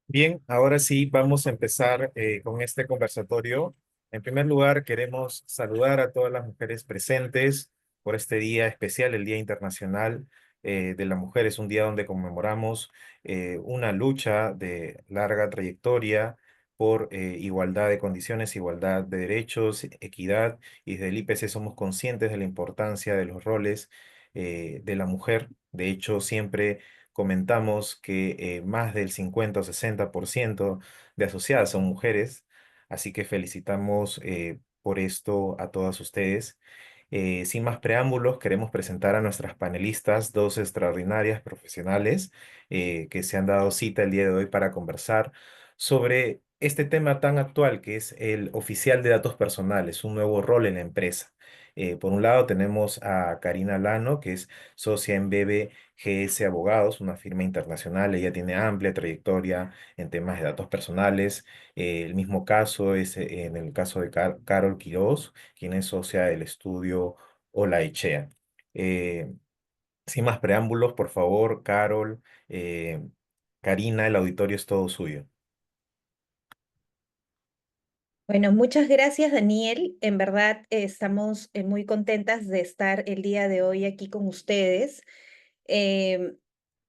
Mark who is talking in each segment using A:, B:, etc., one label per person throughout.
A: Bien, ahora sí vamos a empezar con este conversatorio. En primer lugar, queremos saludar a todas las mujeres presentes por este día especial, el Día Internacional de la Mujer. Es un día donde conmemoramos una lucha de larga trayectoria por igualdad de condiciones, igualdad de derechos, equidad, y desde el IPC somos conscientes de la importancia de los roles de la mujer. De hecho, siempre comentamos que más del 50 o 60% de asociadas son mujeres, así que felicitamos por esto a todas ustedes. Sin más preámbulos, queremos presentar a nuestras panelistas, dos extraordinarias profesionales que se han dado cita el día de hoy para conversar sobre este tema tan actual que es el oficial de datos personales, un nuevo rol en la empresa. Por un lado tenemos a Karina Lano, que es socia en BB GS Abogados, una firma internacional. Ella tiene amplia trayectoria en temas de datos personales. El mismo caso es en el caso de Carol Quiroz, quien es socia del estudio Olaechea. Eh, Sin más preámbulos, por favor, Carol, Karina, el auditorio es todo suyo.
B: Bueno, muchas gracias, Daniel. En verdad, estamos muy contentas de estar el día de hoy aquí con ustedes. Em,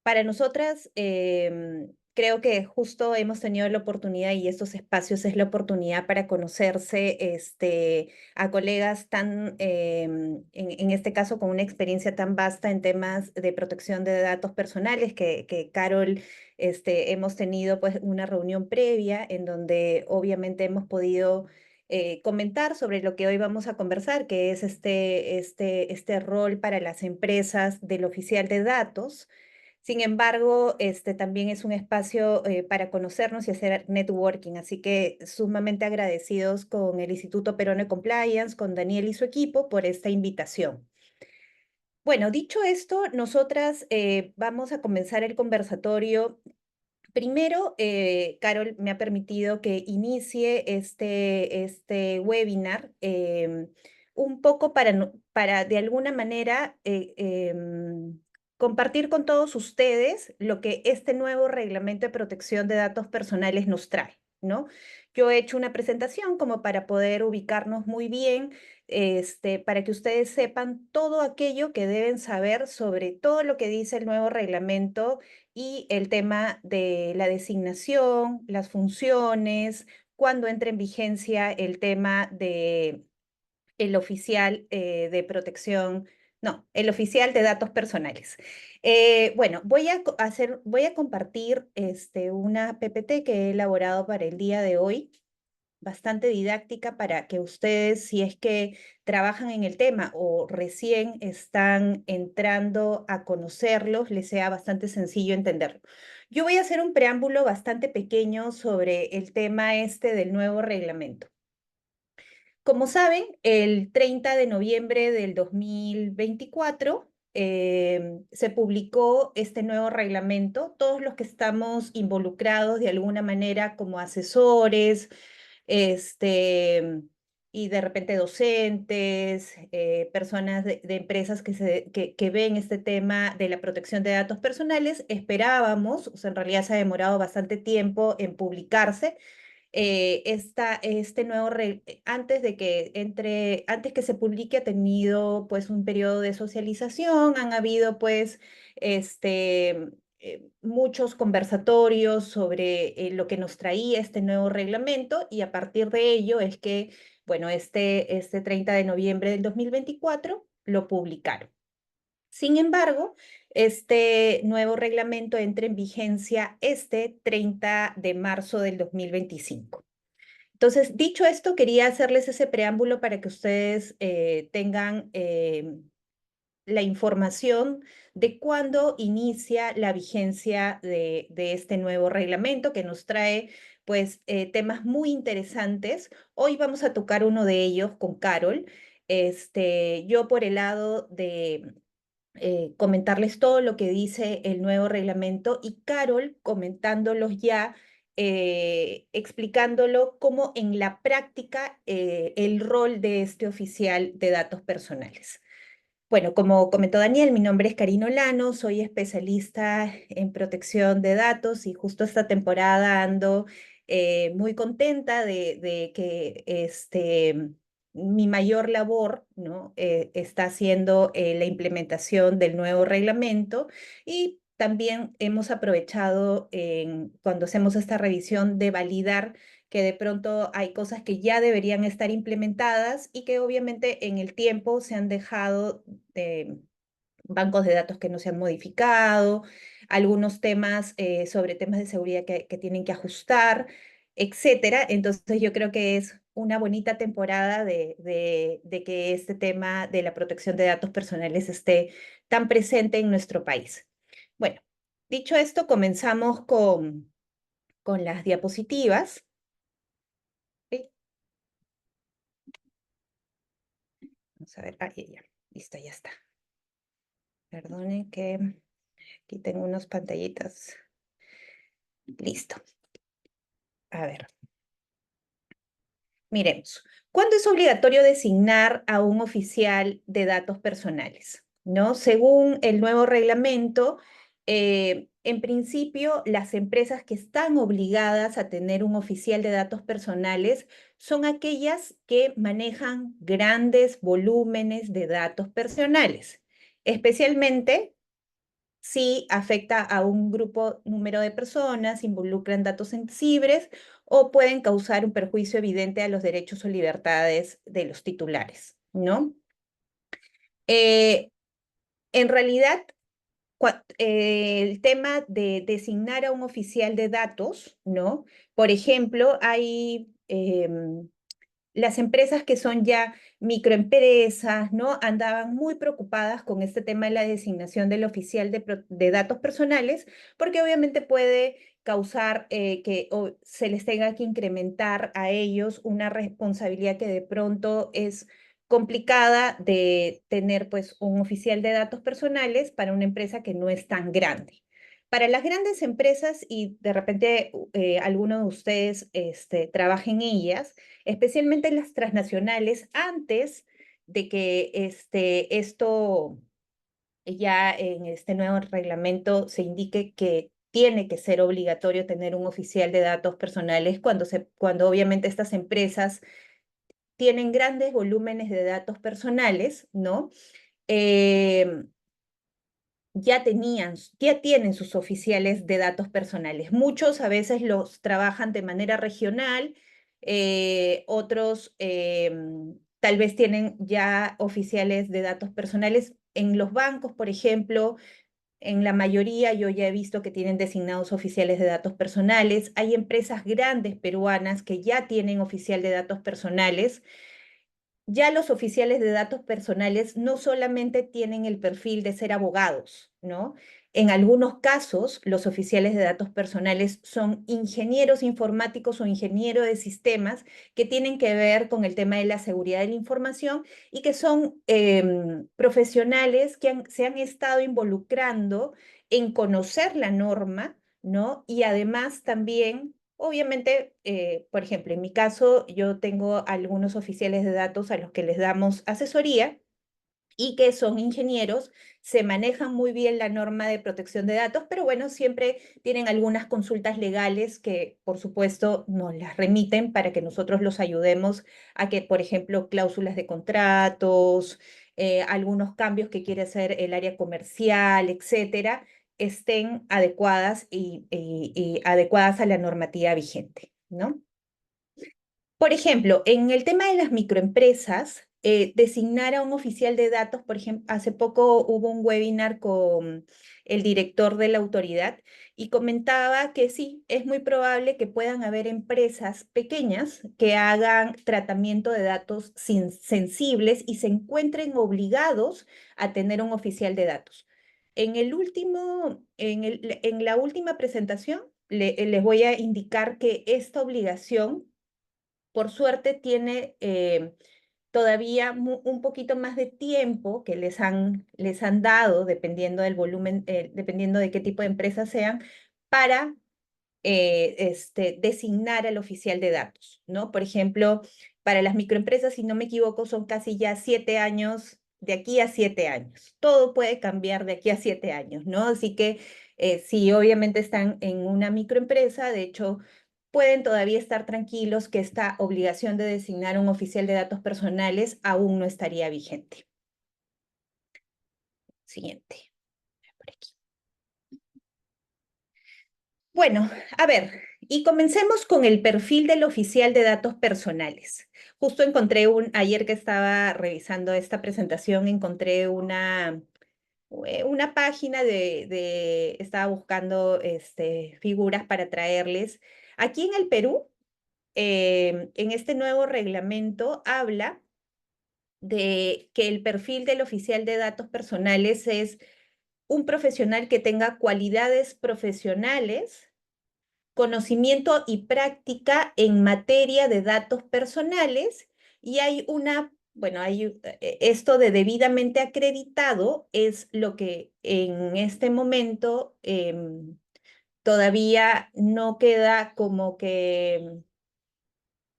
B: para nosotras, creo que justo hemos tenido la oportunidad y estos espacios es la oportunidad para conocerse a colegas en este caso, con una experiencia tan vasta en temas de protección de datos personales que Carol, hemos tenido pues una reunión previa en donde obviamente hemos podido comentar sobre lo que hoy vamos a conversar, que es este rol para las empresas del oficial de datos. Sin embargo, este también es un espacio para conocernos y hacer networking, así que sumamente agradecidos con el Instituto Peruano de Compliance, con Daniel y su equipo por esta invitación. Bueno, dicho esto, nosotras vamos a comenzar el conversatorio. Primero, Carol me ha permitido que inicie este webinar un poco para de alguna manera compartir con todos ustedes lo que este nuevo reglamento de protección de datos personales nos trae, ¿no? Yo he hecho una presentación como para poder ubicarnos muy bien, para que ustedes sepan todo aquello que deben saber sobre todo lo que dice el nuevo reglamento y el tema de la designación, las funciones, cuando entra en vigencia el tema de el oficial de protección, no, el oficial de datos personales. Bueno, voy a compartir una PPT que he elaborado para el día de hoy, bastante didáctica para que ustedes, si es que trabajan en el tema o recién están entrando a conocerlos, les sea bastante sencillo entenderlo. Yo voy a hacer un preámbulo bastante pequeño sobre el tema del nuevo reglamento. Como saben, el 30 de noviembre del 2024 se publicó este nuevo reglamento. Todos los que estamos involucrados de alguna manera como asesores, este, y de repente docentes, personas de empresas que ven este tema de la protección de datos personales, esperábamos, o sea, en realidad se ha demorado bastante tiempo en publicarse este nuevo, antes que se publique ha tenido pues un periodo de socialización, han habido pues muchos conversatorios sobre lo que nos traía este nuevo reglamento y a partir de ello es que, bueno, este 30 de noviembre del 2024 lo publicaron. Sin embargo, este nuevo reglamento entra en vigencia este 30 de marzo del 2025. Entonces, dicho esto, quería hacerles ese preámbulo para que ustedes tengan la información de cuándo inicia la vigencia de este nuevo reglamento que nos trae pues temas muy interesantes. Hoy vamos a tocar uno de ellos con Carol. Yo por el lado de comentarles todo lo que dice el nuevo reglamento y Carol comentándolos ya, explicándolo cómo en la práctica el rol de este oficial de datos personales. Bueno, como comentó Daniel, mi nombre es Karina Olano, soy especialista en protección de datos y justo esta temporada ando muy contenta de que mi mayor labor, ¿no? Está siendo la implementación del nuevo reglamento y también hemos aprovechado cuando hacemos esta revisión de validar que de pronto hay cosas que ya deberían estar implementadas y que obviamente en el tiempo se han dejado de bancos de datos que no se han modificado, algunos temas sobre temas de seguridad que tienen que ajustar, etcétera. Entonces yo creo que es una bonita temporada de que este tema de la protección de datos personales esté tan presente en nuestro país. Bueno, dicho esto, comenzamos con las diapositivas. ¿Sí? Vamos a ver, ah, ya, listo, ya está. Perdone que aquí tengo unas pantallitas. Listo. A ver, miremos. ¿Cuándo es obligatorio designar a un oficial de datos personales? ¿No? Según el nuevo reglamento, en principio, las empresas que están obligadas a tener un oficial de datos personales son aquellas que manejan grandes volúmenes de datos personales, especialmente si afecta a un grupo número de personas, involucran datos sensibles o pueden causar un perjuicio evidente a los derechos o libertades de los titulares, ¿no? Eh, en realidad, el tema de designar a un oficial de datos, ¿no? Por ejemplo, hay las empresas que son ya microempresas, ¿no? Andaban muy preocupadas con este tema de la designación del oficial de datos personales, porque obviamente puede causar que se les tenga que incrementar a ellos una responsabilidad que de pronto es complicada de tener pues un oficial de datos personales para una empresa que no es tan grande. Para las grandes empresas, y de repente alguno de ustedes trabaja en ellas, especialmente las transnacionales, antes de que esto ya en este nuevo reglamento se indique que tiene que ser obligatorio tener un oficial de datos personales cuando obviamente estas empresas tienen grandes volúmenes de datos personales, ¿no? Eh, ya tienen sus oficiales de datos personales. Muchos a veces los trabajan de manera regional, otros tal vez tienen ya oficiales de datos personales en los bancos, por ejemplo. En la mayoría yo ya he visto que tienen designados oficiales de datos personales. Hay empresas grandes peruanas que ya tienen oficial de datos personales. Ya los oficiales de datos personales no solamente tienen el perfil de ser abogados, ¿no? En algunos casos, los oficiales de datos personales son ingenieros informáticos o ingenieros de sistemas que tienen que ver con el tema de la seguridad de la información y que son profesionales que se han estado involucrando en conocer la norma, ¿no? Y además también obviamente, por ejemplo, en mi caso, yo tengo algunos oficiales de datos a los que les damos asesoría y que son ingenieros, se manejan muy bien la norma de protección de datos, pero bueno, siempre tienen algunas consultas legales que, por supuesto, nos las remiten para que nosotros los ayudemos a que, por ejemplo, cláusulas de contratos, algunos cambios que quiere hacer el área comercial, etcétera, estén adecuadas y adecuadas a la normativa vigente, ¿no? Por ejemplo, en el tema de las microempresas, designar a un oficial de datos, por ejemplo, hace poco hubo un webinar con el director de la autoridad y comentaba que sí, es muy probable que puedan haber empresas pequeñas que hagan tratamiento de datos sensibles y se encuentren obligados a tener un oficial de datos. En la última presentación, les voy a indicar que esta obligación por suerte tiene todavía un poquito más de tiempo que les han dado, dependiendo del volumen, dependiendo de qué tipo de empresas sean, para designar al oficial de datos, ¿no? Por ejemplo, para las microempresas, si no me equivoco, son casi ya 7 años de aquí a 7 años. Todo puede cambiar de aquí a 7 años, ¿no? Así que si obviamente están en una microempresa, de hecho, pueden todavía estar tranquilos que esta obligación de designar un oficial de datos personales aún no estaría vigente. Siguiente. Por aquí. Bueno, a ver, y comencemos con el perfil del oficial de datos personales. Justo encontré ayer que estaba revisando esta presentación, encontré una página estaba buscando figuras para traerles. Aquí en el Perú, en este nuevo reglamento habla de que el perfil del oficial de datos personales es un profesional que tenga cualidades profesionales, conocimiento y práctica en materia de datos personales, y hay bueno, esto de debidamente acreditado es lo que en este momento todavía no queda como que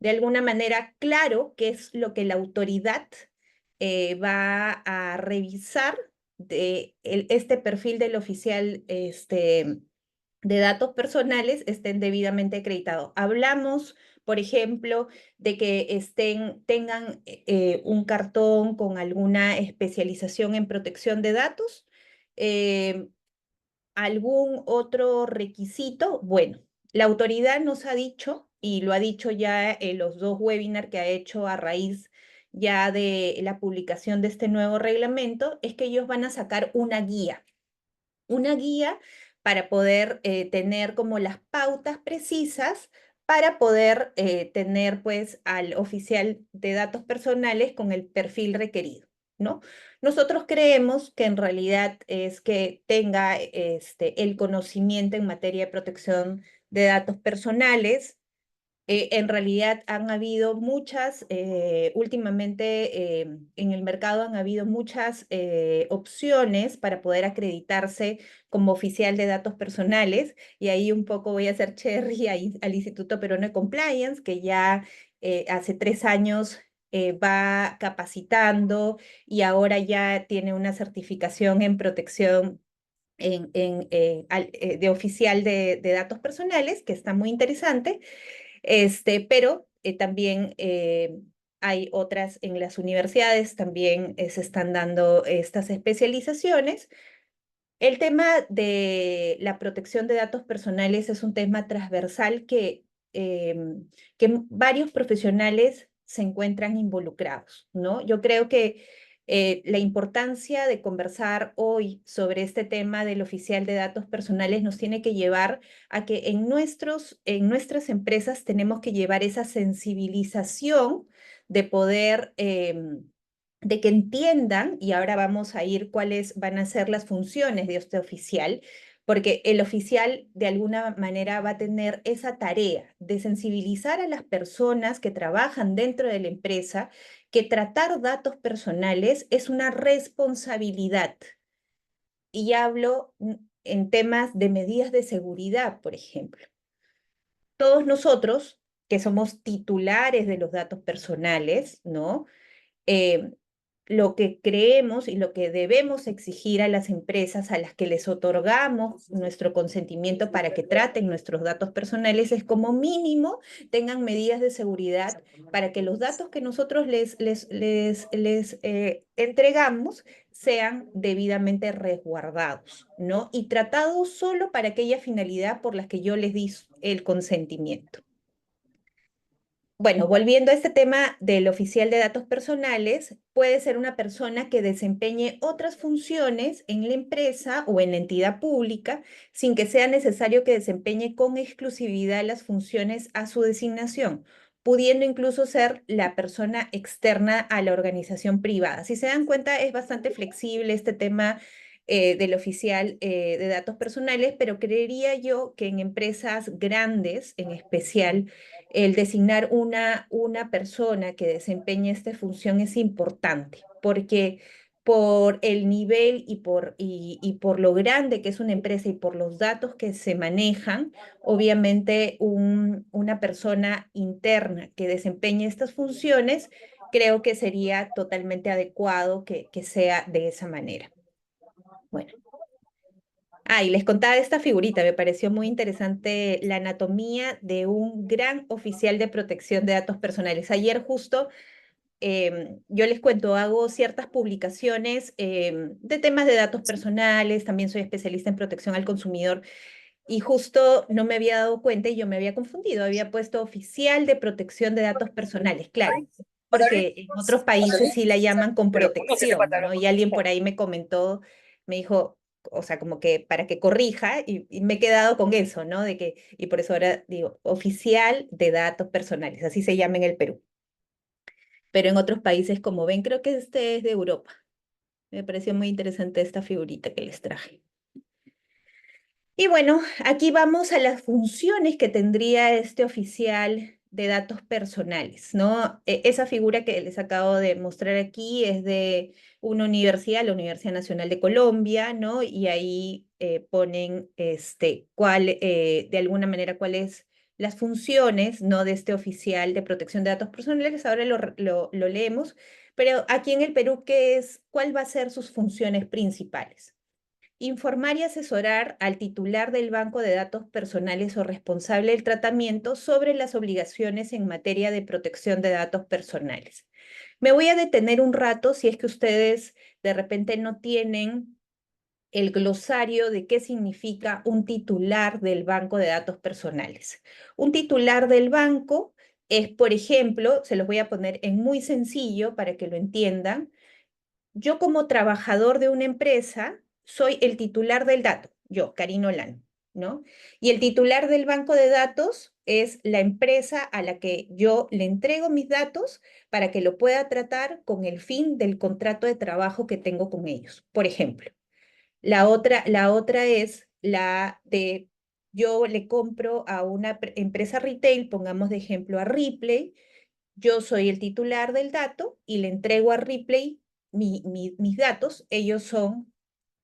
B: de alguna manera claro qué es lo que la autoridad va a revisar de este perfil del oficial de datos personales estén debidamente acreditados. Hablamos, por ejemplo, de que tengan un cartón con alguna especialización en protección de datos. eh, ¿Algún otro requisito? Bueno, la autoridad nos ha dicho, y lo ha dicho ya en los 2 webinars que ha hecho a raíz ya de la publicación de este nuevo reglamento, es que ellos van a sacar una guía para poder tener como las pautas precisas para poder tener pues al oficial de datos personales con el perfil requerido, ¿no? Nosotros creemos que en realidad es que tenga el conocimiento en materia de protección de datos personales. En realidad han habido últimamente en el mercado han habido muchas opciones para poder acreditarse como oficial de datos personales, y ahí un poco voy a hacer cherry al Instituto Peruano de Compliance, que ya hace 3 años va capacitando y ahora ya tiene una certificación en protección de oficial de datos personales, que está muy interesante. Pero también hay otras en las universidades, también se están dando estas especializaciones. El tema de la protección de datos personales es un tema transversal que varios profesionales se encuentran involucrados, ¿no? Yo creo que la importancia de conversar hoy sobre este tema del oficial de datos personales nos tiene que llevar a que en nuestras empresas tenemos que llevar esa sensibilización de poder de que entiendan, y ahora vamos a ir cuáles van a ser las funciones de este oficial, porque el oficial de alguna manera va a tener esa tarea de sensibilizar a las personas que trabajan dentro de la empresa que tratar datos personales es una responsabilidad. Y hablo en temas de medidas de seguridad, por ejemplo. Todos nosotros, que somos titulares de los datos personales, ¿no? eh, lo que creemos y lo que debemos exigir a las empresas a las que les otorgamos nuestro consentimiento para que traten nuestros datos personales es como mínimo tengan medidas de seguridad para que los datos que nosotros les entregamos sean debidamente resguardados, ¿no? Y tratados solo para aquella finalidad por las que yo les di el consentimiento. Bueno, volviendo a este tema del oficial de datos personales, puede ser una persona que desempeñe otras funciones en la empresa o en la entidad pública sin que sea necesario que desempeñe con exclusividad las funciones a su designación, pudiendo incluso ser la persona externa a la organización privada. Si se dan cuenta, es bastante flexible este tema del oficial de datos personales, pero creería yo que en empresas grandes, en especial, el designar una persona que desempeñe esta función es importante, porque por el nivel y por lo grande que es una empresa y por los datos que se manejan, obviamente una persona interna que desempeñe estas funciones creo que sería totalmente adecuado que sea de esa manera. Bueno. Ah, y les contaba esta figurita, me pareció muy interesante la anatomía de un gran oficial de protección de datos personales. Ayer justo yo les cuento, hago ciertas publicaciones de temas de datos personales, también soy especialista en protección al consumidor y justo no me había dado cuenta y yo me había confundido, había puesto oficial de protección de datos personales, claro, porque en otros países sí la llaman con protección, ¿no? Y alguien por ahí me comentó, me dijo, o sea, como que para que corrija y me he quedado con eso, ¿no? De que, y por eso ahora digo, oficial de datos personales, así se llama en el Perú, pero en otros países, como ven, creo que este es de Europa. Me pareció muy interesante esta figurita que les traje. Y bueno, aquí vamos a las funciones que tendría este oficial de datos personales, ¿no? Esa figura que les acabo de mostrar aquí es de una universidad, la Universidad Nacional de Colombia, ¿no? Y ahí ponen de alguna manera cuáles las funciones, ¿no? De este oficial de protección de datos personales. Ahora lo leemos, pero aquí en el Perú, ¿cuál va a ser sus funciones principales? Informar y asesorar al titular del banco de datos personales o responsable del tratamiento sobre las obligaciones en materia de protección de datos personales. Me voy a detener un rato si es que ustedes de repente no tienen el glosario de qué significa un titular del banco de datos personales. Un titular del banco es, por ejemplo, se los voy a poner en muy sencillo para que lo entiendan, yo como trabajador de una empresa soy el titular del dato, yo, Karina Olano, ¿no? Y el titular del banco de datos es la empresa a la que yo le entrego mis datos para que lo pueda tratar con el fin del contrato de trabajo que tengo con ellos. Por ejemplo, la otra es la de yo le compro a una empresa retail, pongamos de ejemplo a Ripley, yo soy el titular del dato y le entrego a Ripley mis datos. Ellos son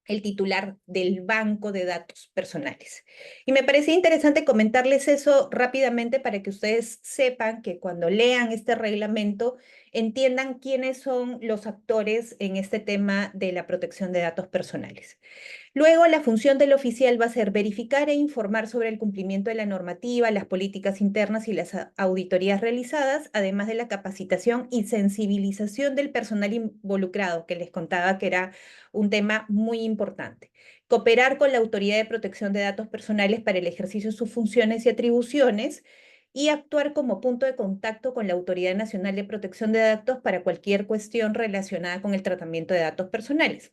B: el titular del banco de datos personales. Y me parecía interesante comentarles eso rápidamente para que ustedes sepan que cuando lean este reglamento entiendan quiénes son los actores en este tema de la protección de datos personales. Luego, la función del oficial va a ser verificar e informar sobre el cumplimiento de la normativa, las políticas internas y las auditorías realizadas, además de la capacitación y sensibilización del personal involucrado, que les contaba que era un tema muy importante. Cooperar con la Autoridad de Protección de Datos Personales para el ejercicio de sus funciones y atribuciones y actuar como punto de contacto con la Autoridad Nacional de Protección de Datos para cualquier cuestión relacionada con el tratamiento de datos personales.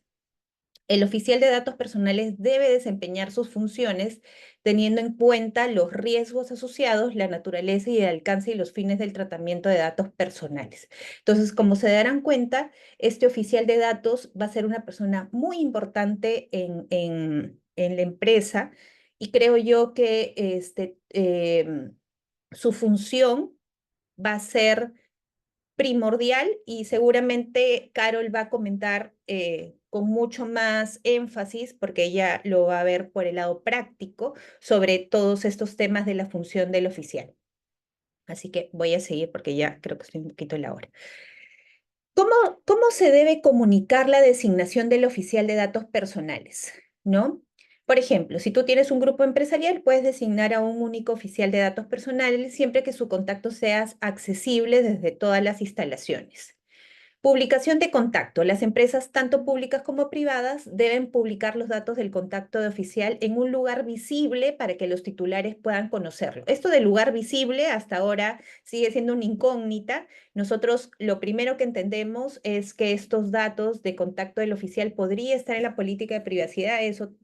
B: El oficial de datos personales debe desempeñar sus funciones teniendo en cuenta los riesgos asociados, la naturaleza y el alcance y los fines del tratamiento de datos personales. Entonces, como se darán cuenta, este oficial de datos va a ser una persona muy importante en la empresa y creo yo que su función va a ser primordial y seguramente Carol va a comentar con mucho más énfasis, porque ella lo va a ver por el lado práctico, sobre todos estos temas de la función del oficial. Así que voy a seguir porque ya creo que estoy un poquito en la hora. ¿Cómo se debe comunicar la designación del oficial de datos personales? ¿No? Por ejemplo, si tú tienes un grupo empresarial, puedes designar a un único oficial de datos personales siempre que su contacto sea accesible desde todas las instalaciones. Publicación de contacto. Las empresas, tanto públicas como privadas, deben publicar los datos del contacto de oficial en un lugar visible para que los titulares puedan conocerlo. Esto del lugar visible hasta ahora sigue siendo una incógnita. Nosotros lo primero que entendemos es que estos datos de contacto del oficial podría estar en la política de privacidad. Eso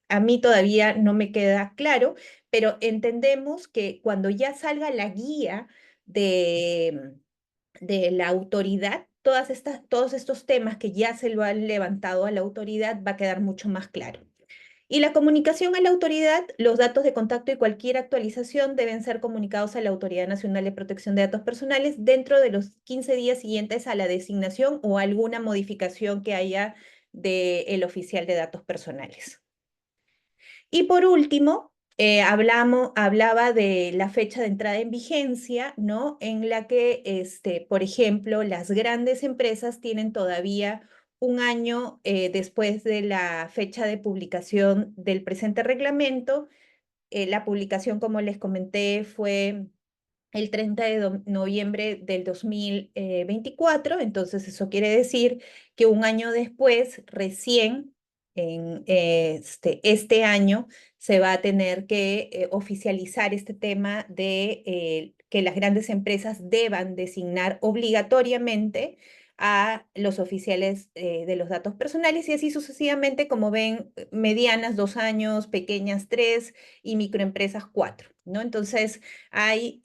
B: a mí todavía no me queda claro, pero entendemos que cuando ya salga la guía de la autoridad, todos estos temas que ya se lo han levantado a la autoridad va a quedar mucho más claro. Y la comunicación a la autoridad, los datos de contacto y cualquier actualización deben ser comunicados a la Autoridad Nacional de Protección de Datos Personales dentro de los 15 días siguientes a la designación o alguna modificación que haya del oficial de datos personales. Y por último, hablaba de la fecha de entrada en vigencia, ¿no? En la que, por ejemplo, las grandes empresas tienen todavía un año después de la fecha de publicación del presente reglamento. La publicación, como les comenté, fue el 30 de noviembre del 2024. Entonces eso quiere decir que un año después, recién en este año, se va a tener que oficializar este tema de que las grandes empresas deban designar obligatoriamente a los oficiales de los datos personales, y así sucesivamente, como ven, medianas 2 años, pequeñas 3 y microempresas 4, ¿no? Entonces, hay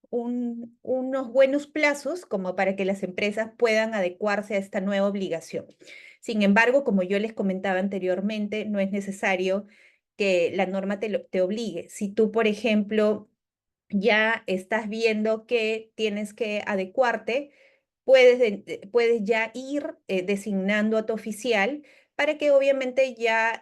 B: unos buenos plazos como para que las empresas puedan adecuarse a esta nueva obligación. Sin embargo, como yo les comentaba anteriormente, no es necesario que la norma te obligue. Si tú, por ejemplo, ya estás viendo que tienes que adecuarte, puedes ya ir designando a tu oficial para que obviamente ya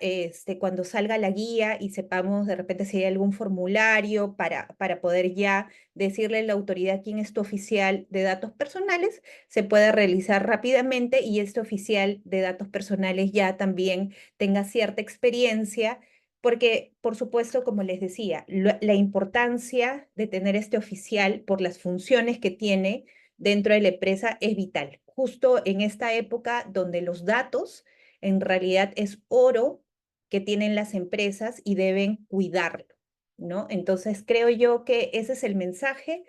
B: cuando salga la guía y sepamos de repente si hay algún formulario para poder ya decirle a la autoridad quién es tu oficial de datos personales, se pueda realizar rápidamente y este oficial de datos personales ya también tenga cierta experiencia, porque, por supuesto, como les decía, la importancia de tener este oficial por las funciones que tiene dentro de la empresa es vital. Justo en esta época donde los datos en realidad es oro que tienen las empresas y deben cuidarlo, ¿no? Entonces, creo yo que ese es el mensaje.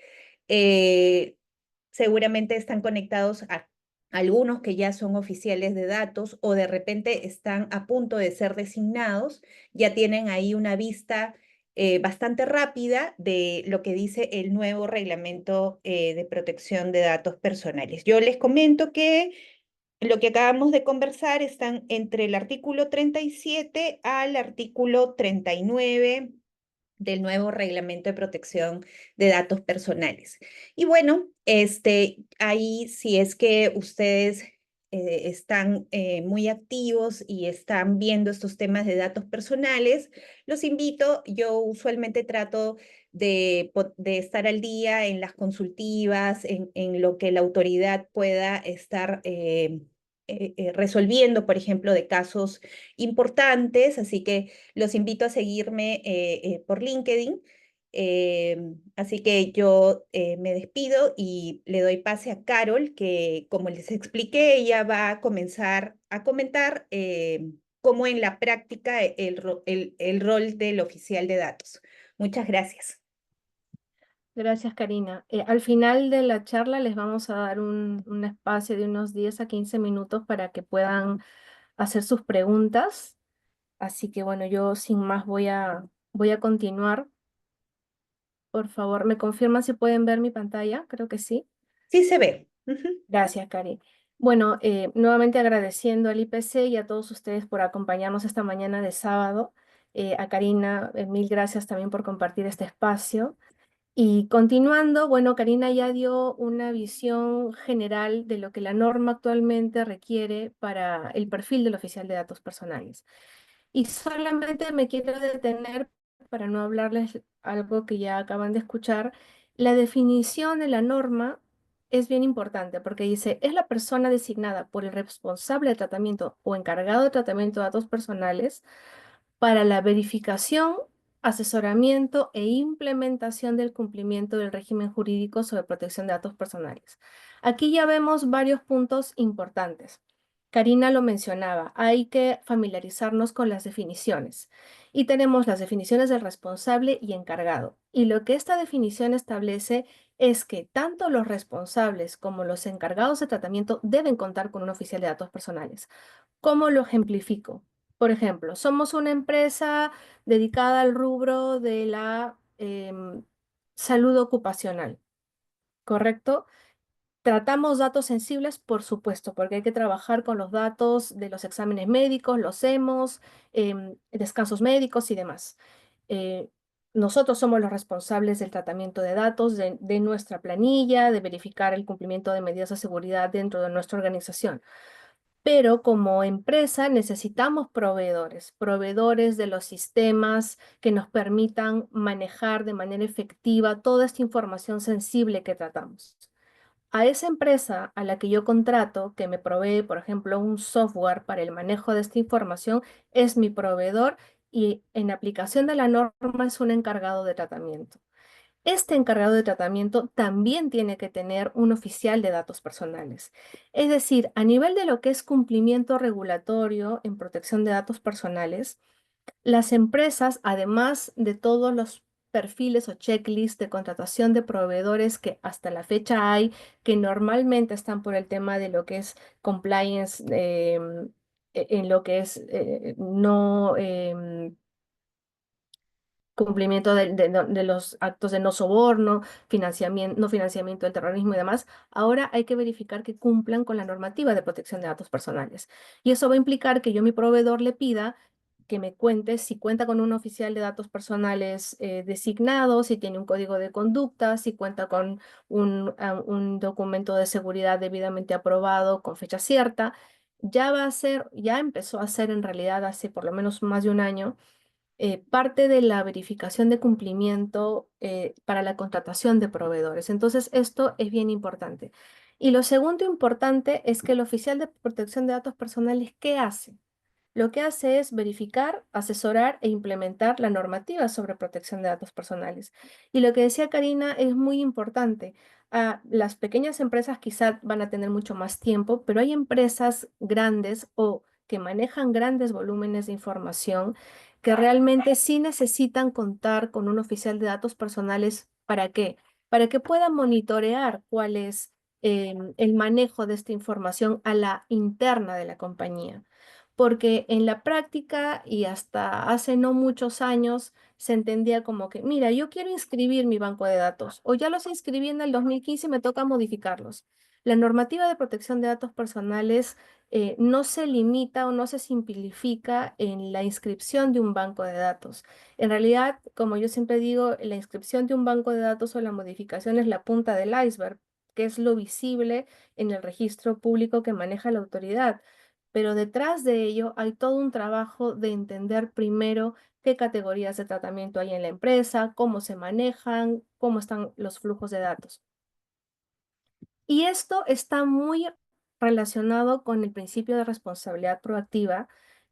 B: Eh, Seguramente están conectados a algunos que ya son oficiales de datos o de repente están a punto de ser designados, ya tienen ahí una vista bastante rápida de lo que dice el nuevo reglamento de protección de datos personales. Yo les comento que lo que acabamos de conversar están entre el artículo 37 al artículo 39 del nuevo reglamento de protección de datos personales. Y bueno, ahí si es que ustedes están muy activos y están viendo estos temas de datos personales, los invito. Yo usualmente trato de estar al día en las consultivas, en lo que la autoridad pueda estar resolviendo, por ejemplo, de casos importantes. Así que los invito a seguirme por LinkedIn. Así que yo me despido y le doy pase a Carol, que como les expliqué, ella va a comenzar a comentar cómo en la práctica el rol del oficial de datos. Muchas gracias.
C: Gracias, Karina. Al final de la charla les vamos a dar un espacio de unos 10 a 15 minutos para que puedan hacer sus preguntas. Así que bueno, yo sin más voy a continuar. Por favor, ¿me confirman si pueden ver mi pantalla? Creo que sí.
B: Sí se ve. Ujú.
C: Gracias, Cari. Bueno, nuevamente agradeciendo al IPC y a todos ustedes por acompañarnos esta mañana de sábado. A Karina, mil gracias también por compartir este espacio. Y continuando, bueno, Karina ya dio una visión general de lo que la norma actualmente requiere para el perfil del oficial de datos personales. Y solamente me quiero detener para no hablarles algo que ya acaban de escuchar. La definición de la norma es bien importante porque dice, es la persona designada por el responsable de tratamiento o encargado de tratamiento de datos personales para la verificación, asesoramiento e implementación del cumplimiento del régimen jurídico sobre protección de datos personales. Aquí ya vemos varios puntos importantes. Karina lo mencionaba, hay que familiarizarnos con las definiciones. Y tenemos las definiciones del responsable y encargado. Y lo que esta definición establece es que tanto los responsables como los encargados de tratamiento deben contar con un oficial de datos personales. ¿Cómo lo ejemplifico? Por ejemplo, somos una empresa dedicada al rubro de la salud ocupacional, ¿correcto? Tratamos datos sensibles, por supuesto, porque hay que trabajar con los datos de los exámenes médicos, los hemos, descansos médicos y demás. Eh, Nosotros somos los responsables del tratamiento de datos de nuestra planilla, de verificar el cumplimiento de medidas de seguridad dentro de nuestra organización. Pero como empresa necesitamos proveedores, proveedores de los sistemas que nos permitan manejar de manera efectiva toda esta información sensible que tratamos. A esa empresa a la que yo contrato, que me provee, por ejemplo, un software para el manejo de esta información, es mi proveedor y en aplicación de la norma es un encargado de tratamiento. Este encargado de tratamiento también tiene que tener un oficial de datos personales. Es decir, a nivel de lo que es cumplimiento regulatorio en protección de datos personales, las empresas, además de todos los perfiles o checklists de contratación de proveedores que hasta la fecha hay, que normalmente están por el tema de lo que es compliance, en lo que es no cumplimiento de los actos de no soborno, financiamiento, no financiamiento del terrorismo y demás, ahora hay que verificar que cumplan con la normativa de protección de datos personales. Y eso va a implicar que yo a mi proveedor le pida que me cuente si cuenta con un oficial de datos personales designado, si tiene un código de conducta, si cuenta con un documento de seguridad debidamente aprobado con fecha cierta. Ya va a ser, ya empezó a ser en realidad hace por lo menos más de un año parte de la verificación de cumplimiento para la contratación de proveedores. Entonces, esto es bien importante. Y lo segundo importante es que el oficial de protección de datos personales, ¿qué hace? Lo que hace es verificar, asesorar e implementar la normativa sobre protección de datos personales. Y lo que decía Karina es muy importante. Las pequeñas empresas quizás van a tener mucho más tiempo, pero hay empresas grandes o que manejan grandes volúmenes de información que realmente sí necesitan contar con un oficial de datos personales. ¿Para qué? Para que puedan monitorear cuál es el manejo de esta información a la interna de la compañía, porque en la práctica y hasta hace no muchos años se entendía como que, mira, yo quiero inscribir mi banco de datos o ya los inscribí en el 2015 y me toca modificarlos. La normativa de protección de datos personales no se limita o no se simplifica en la inscripción de un banco de datos. En realidad, como yo siempre digo, la inscripción de un banco de datos o la modificación es la punta del iceberg, que es lo visible en el registro público que maneja la autoridad, pero detrás de ello hay todo un trabajo de entender primero qué categorías de tratamiento hay en la empresa, cómo se manejan, cómo están los flujos de datos. Y esto está muy relacionado con el principio de responsabilidad proactiva,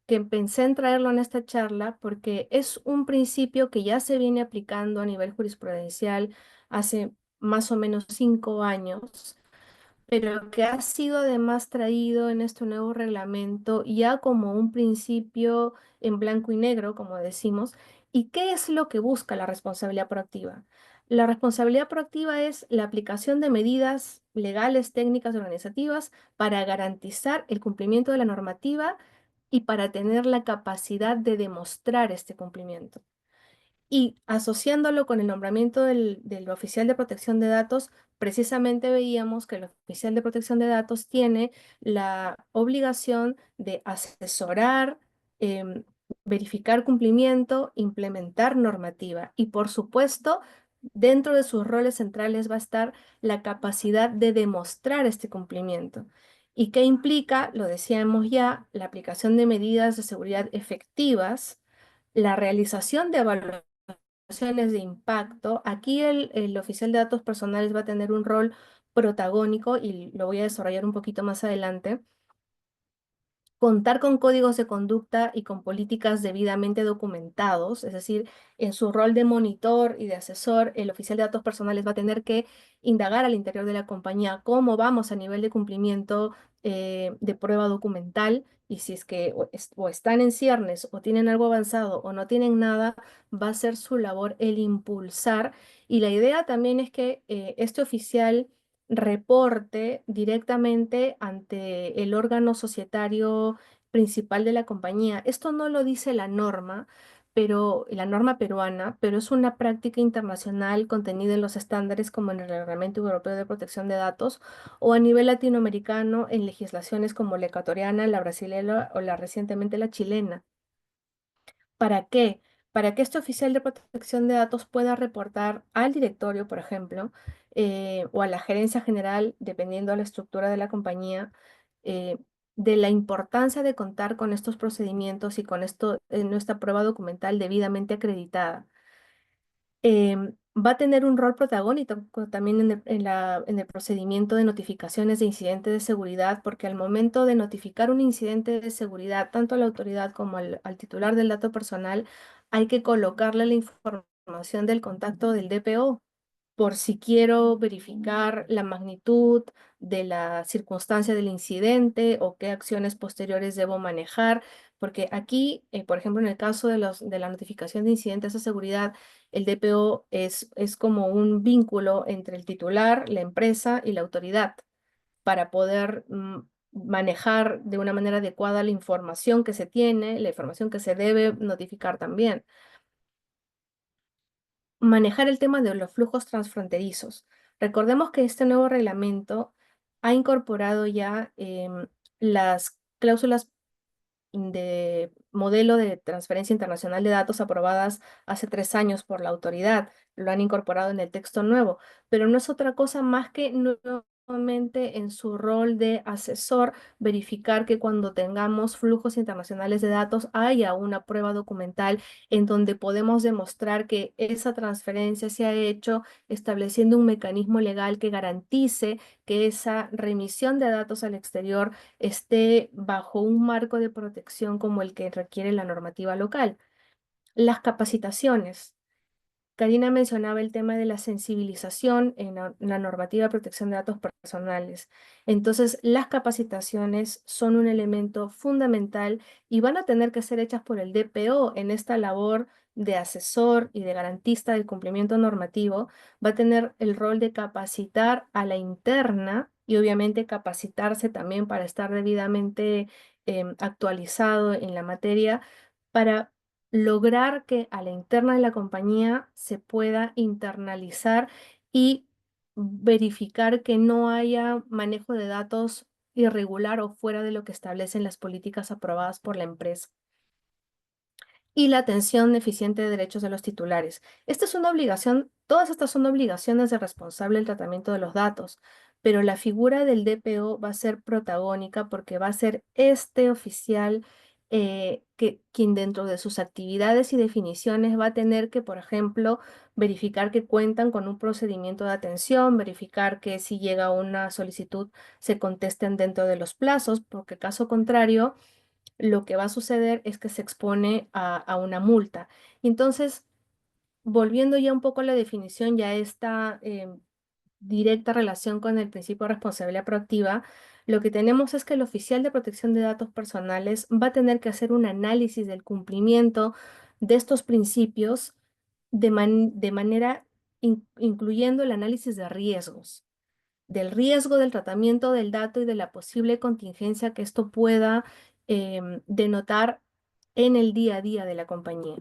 C: que pensé en traerlo en esta charla porque es un principio que ya se viene aplicando a nivel jurisprudencial hace más o menos 5 años, pero que ha sido además traído en este nuevo reglamento ya como un principio en blanco y negro, como decimos. ¿Y qué es lo que busca la responsabilidad proactiva? La responsabilidad proactiva es la aplicación de medidas legales, técnicas y organizativas para garantizar el cumplimiento de la normativa y para tener la capacidad de demostrar este cumplimiento. Y asociándolo con el nombramiento del oficial de protección de datos, precisamente veíamos que el oficial de protección de datos tiene la obligación de asesorar, em, verificar cumplimiento, implementar normativa. Y por supuesto, dentro de sus roles centrales va a estar la capacidad de demostrar este cumplimiento. ¿Y qué implica? Lo decíamos ya, la aplicación de medidas de seguridad efectivas, la realización de evaluaciones de impacto. Aquí el oficial de datos personales va a tener un rol protagónico y lo voy a desarrollar un poquito más adelante. Contar con códigos de conducta y con políticas debidamente documentados, es decir, en su rol de monitor y de asesor, el oficial de datos personales va a tener que indagar al interior de la compañía cómo vamos a nivel de cumplimiento de prueba documental, y si es que o están en ciernes o tienen algo avanzado o no tienen nada, va a ser su labor el impulsar. Y la idea también es que este oficial reporte directamente ante el órgano societario principal de la compañía. Esto no lo dice la norma, pero la norma peruana, pero es una práctica internacional contenida en los estándares como en el Reglamento Europeo de Protección de Datos o a nivel latinoamericano en legislaciones como la ecuatoriana, la brasileña o la recientemente la chilena. ¿Para qué? Para que este oficial de protección de datos pueda reportar al directorio, por ejemplo, o a la gerencia general, dependiendo de la estructura de la compañía, eh, de la importancia de contar con estos procedimientos y con esto, nuestra prueba documental debidamente acreditada. Va a tener un rol protagónico también en el procedimiento de notificaciones de incidentes de seguridad, porque al momento de notificar un incidente de seguridad, tanto a la autoridad como al titular del dato personal, hay que colocarle la información del contacto del DPO por si quiero verificar la magnitud de la circunstancia del incidente o qué acciones posteriores debo manejar, porque aquí, por ejemplo, en el caso de la notificación de incidentes de seguridad, el DPO es como un vínculo entre el titular, la empresa y la autoridad para poder manejar de una manera adecuada la información que se tiene, la información que se debe notificar también. Manejar el tema de los flujos transfronterizos. Recordemos que este nuevo reglamento ha incorporado ya las cláusulas de modelo de transferencia internacional de datos aprobadas hace 3 años por la autoridad. Lo han incorporado en el texto nuevo, pero no es otra cosa más que nuevamente en su rol de asesor verificar que cuando tengamos flujos internacionales de datos haya una prueba documental en donde podemos demostrar que esa transferencia se ha hecho estableciendo un mecanismo legal que garantice que esa remisión de datos al exterior esté bajo un marco de protección como el que requiere la normativa local. Las capacitaciones. Karina mencionaba el tema de la sensibilización en la normativa de protección de datos personales. Entonces, las capacitaciones son un elemento fundamental y van a tener que ser hechas por el DPO en esta labor de asesor y de garantista del cumplimiento normativo. Va a tener el rol de capacitar a la interna y obviamente capacitarse también para estar debidamente actualizado en la materia para lograr que a la interna de la compañía se pueda internalizar y verificar que no haya manejo de datos irregular o fuera de lo que establecen las políticas aprobadas por la empresa. Y la atención eficiente de derechos de los titulares. Esta es una obligación, todas estas son obligaciones del responsable del tratamiento de los datos, pero la figura del DPO va a ser protagónica porque va a ser este oficial quien dentro de sus actividades y definiciones va a tener que, por ejemplo, verificar que cuentan con un procedimiento de atención, verificar que si llega una solicitud se contesten dentro de los plazos, porque caso contrario lo que va a suceder es que se expone a una multa. Entonces, volviendo ya un poco a la definición, ya esta directa relación con el principio de responsabilidad proactiva, lo que tenemos es que el oficial de protección de datos personales va a tener que hacer un análisis del cumplimiento de estos principios de manera incluyendo el análisis de riesgos del riesgo del tratamiento del dato y de la posible contingencia que esto pueda denotar en el día a día de la compañía.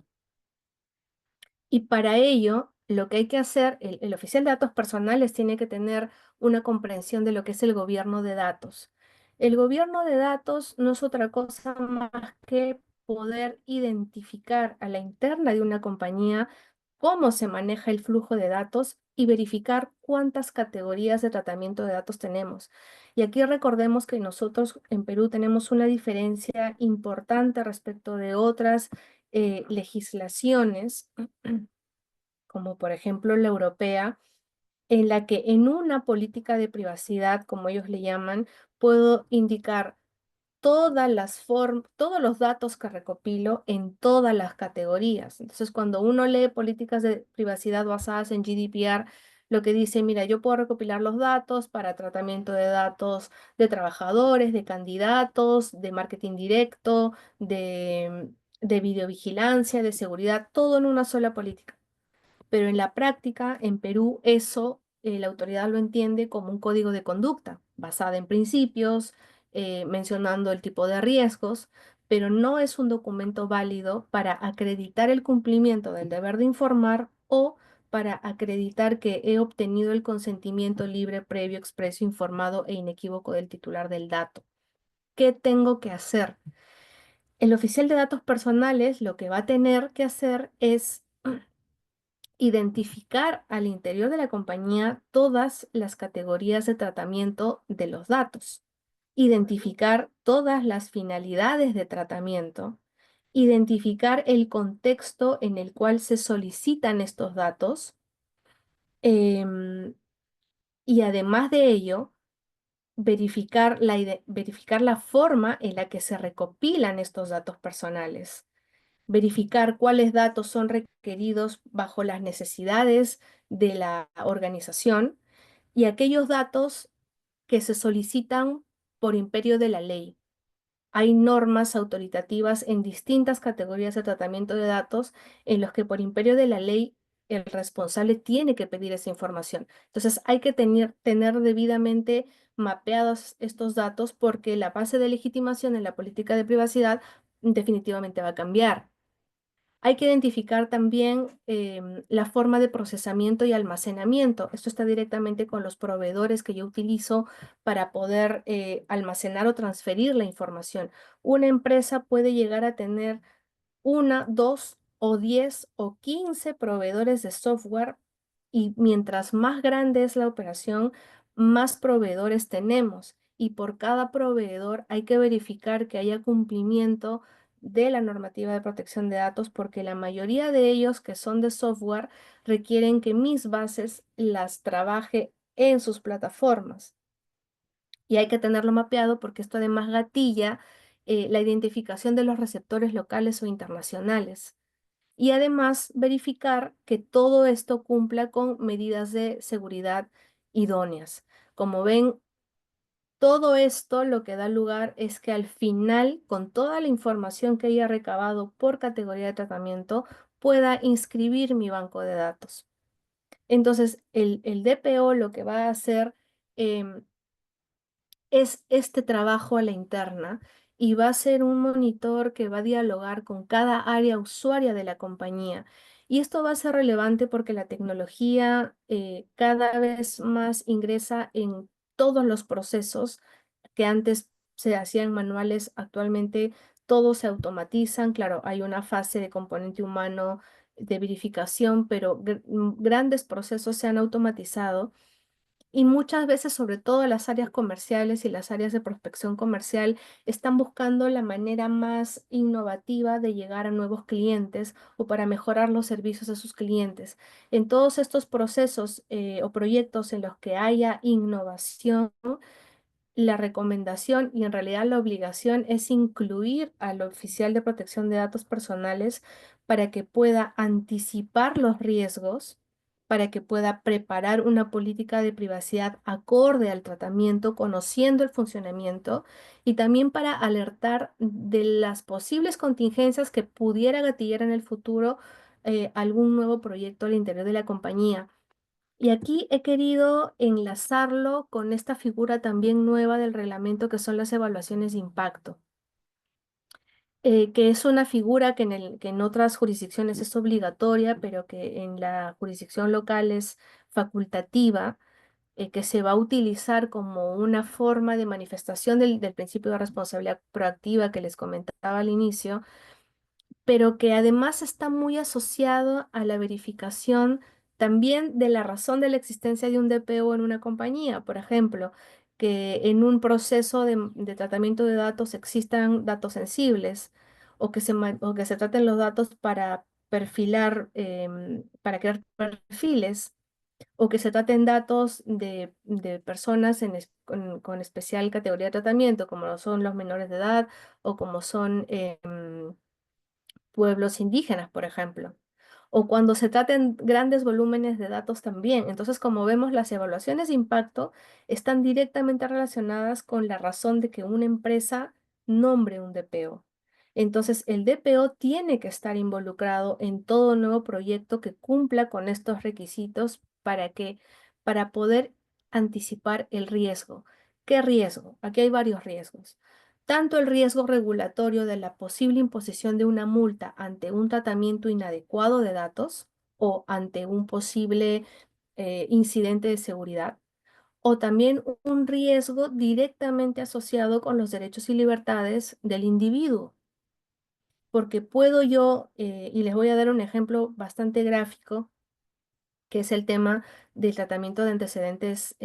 C: Y para ello, lo que hay que hacer, el oficial de datos personales tiene que tener una comprensión de lo que es el gobierno de datos. El gobierno de datos no es otra cosa más que poder identificar a la interna de una compañía cómo se maneja el flujo de datos y verificar cuántas categorías de tratamiento de datos tenemos. Y aquí recordemos que nosotros en Perú tenemos una diferencia importante respecto de otras legislaciones, como por ejemplo la europea, en la que en una política de privacidad, como ellos le llaman, puedo indicar todos los datos que recopilo en todas las categorías. Entonces, cuando uno lee políticas de privacidad basadas en GDPR, lo que dice, mira, yo puedo recopilar los datos para tratamiento de datos de trabajadores, de candidatos, de marketing directo, de videovigilancia, de seguridad, todo en una sola política. Pero en la práctica, en Perú, eso la autoridad lo entiende como un código de conducta basada en principios, mencionando el tipo de riesgos, pero no es un documento válido para acreditar el cumplimiento del deber de informar o para acreditar que he obtenido el consentimiento libre, previo, expreso, informado e inequívoco del titular del dato. ¿Qué tengo que hacer? El oficial de datos personales lo que va a tener que hacer es identificar al interior de la compañía todas las categorías de tratamiento de los datos identificar todas las finalidades de tratamiento, identificar el contexto en el cual se solicitan estos datos, em, y además de ello, verificar la forma en la que se recopilan estos datos personales, verificar cuáles datos son requeridos bajo las necesidades de la organización y aquellos datos que se solicitan por imperio de la ley. Hay normas autoritativas en distintas categorías de tratamiento de datos en los que por imperio de la ley el responsable tiene que pedir esa información. Entonces hay que tener debidamente mapeados estos datos porque la base de legitimación en la política de privacidad definitivamente va a cambiar. Hay que identificar también la forma de procesamiento y almacenamiento. Esto está directamente con los proveedores que yo utilizo para poder almacenar o transferir la información. Una empresa puede llegar a tener una, dos o 10 o 15 proveedores de software y mientras más grande es la operación, más proveedores tenemos. Y por cada proveedor hay que verificar que haya cumplimiento de la normativa de protección de datos porque la mayoría de ellos que son de software requieren que mis bases las trabaje en sus plataformas. Y hay que tenerlo mapeado porque esto además gatilla la identificación de los receptores locales o internacionales. Y además verificar que todo esto cumpla con medidas de seguridad idóneas. Como ven, todo esto lo que da lugar es que al final, con toda la información que haya recabado por categoría de tratamiento, pueda inscribir mi banco de datos. Entonces, el DPO lo que va a hacer em, es este trabajo a la interna y va a ser un monitor que va a dialogar con cada área usuaria de la compañía. Y esto va a ser relevante porque la tecnología cada vez más ingresa en todos los procesos que antes se hacían manuales, actualmente todos se automatizan. Claro, hay una fase de componente humano de verificación, pero grandes procesos se han automatizado y muchas veces, sobre todo las áreas comerciales y las áreas de prospección comercial, están buscando la manera más innovativa de llegar a nuevos clientes o para mejorar los servicios a sus clientes. En todos estos procesos o proyectos en los que haya innovación, la recomendación y en realidad la obligación es incluir al oficial de protección de datos personales para que pueda anticipar los riesgos, para que pueda preparar una política de privacidad acorde al tratamiento, conociendo el funcionamiento y también para alertar de las posibles contingencias que pudiera gatillar en el futuro algún nuevo proyecto al interior de la compañía. Y aquí he querido enlazarlo con esta figura también nueva del reglamento que son las evaluaciones de impacto, que es una figura que en otras jurisdicciones es obligatoria, pero que en la jurisdicción local es facultativa, que se va a utilizar como una forma de manifestación del principio de responsabilidad proactiva que les comentaba al inicio, pero que además está muy asociado a la verificación también de la razón de la existencia de un DPO en una compañía. Por ejemplo, que en un proceso de tratamiento de datos existan datos sensibles o que se traten los datos para perfilar, para crear perfiles o que se traten datos de personas con especial categoría de tratamiento, como lo son los menores de edad o como son pueblos indígenas, por ejemplo, o cuando se traten grandes volúmenes de datos también. Entonces, como vemos, las evaluaciones de impacto están directamente relacionadas con la razón de que una empresa nombre un DPO. Entonces, el DPO tiene que estar involucrado en todo nuevo proyecto que cumpla con estos requisitos para poder anticipar el riesgo. ¿Qué riesgo? Aquí hay varios riesgos tanto el riesgo regulatorio de la posible imposición de una multa ante un tratamiento inadecuado de datos o ante un posible incidente de seguridad, o también un riesgo directamente asociado con los derechos y libertades del individuo. Porque puedo yo, y les voy a dar un ejemplo bastante gráfico, que es el tema del tratamiento de antecedentes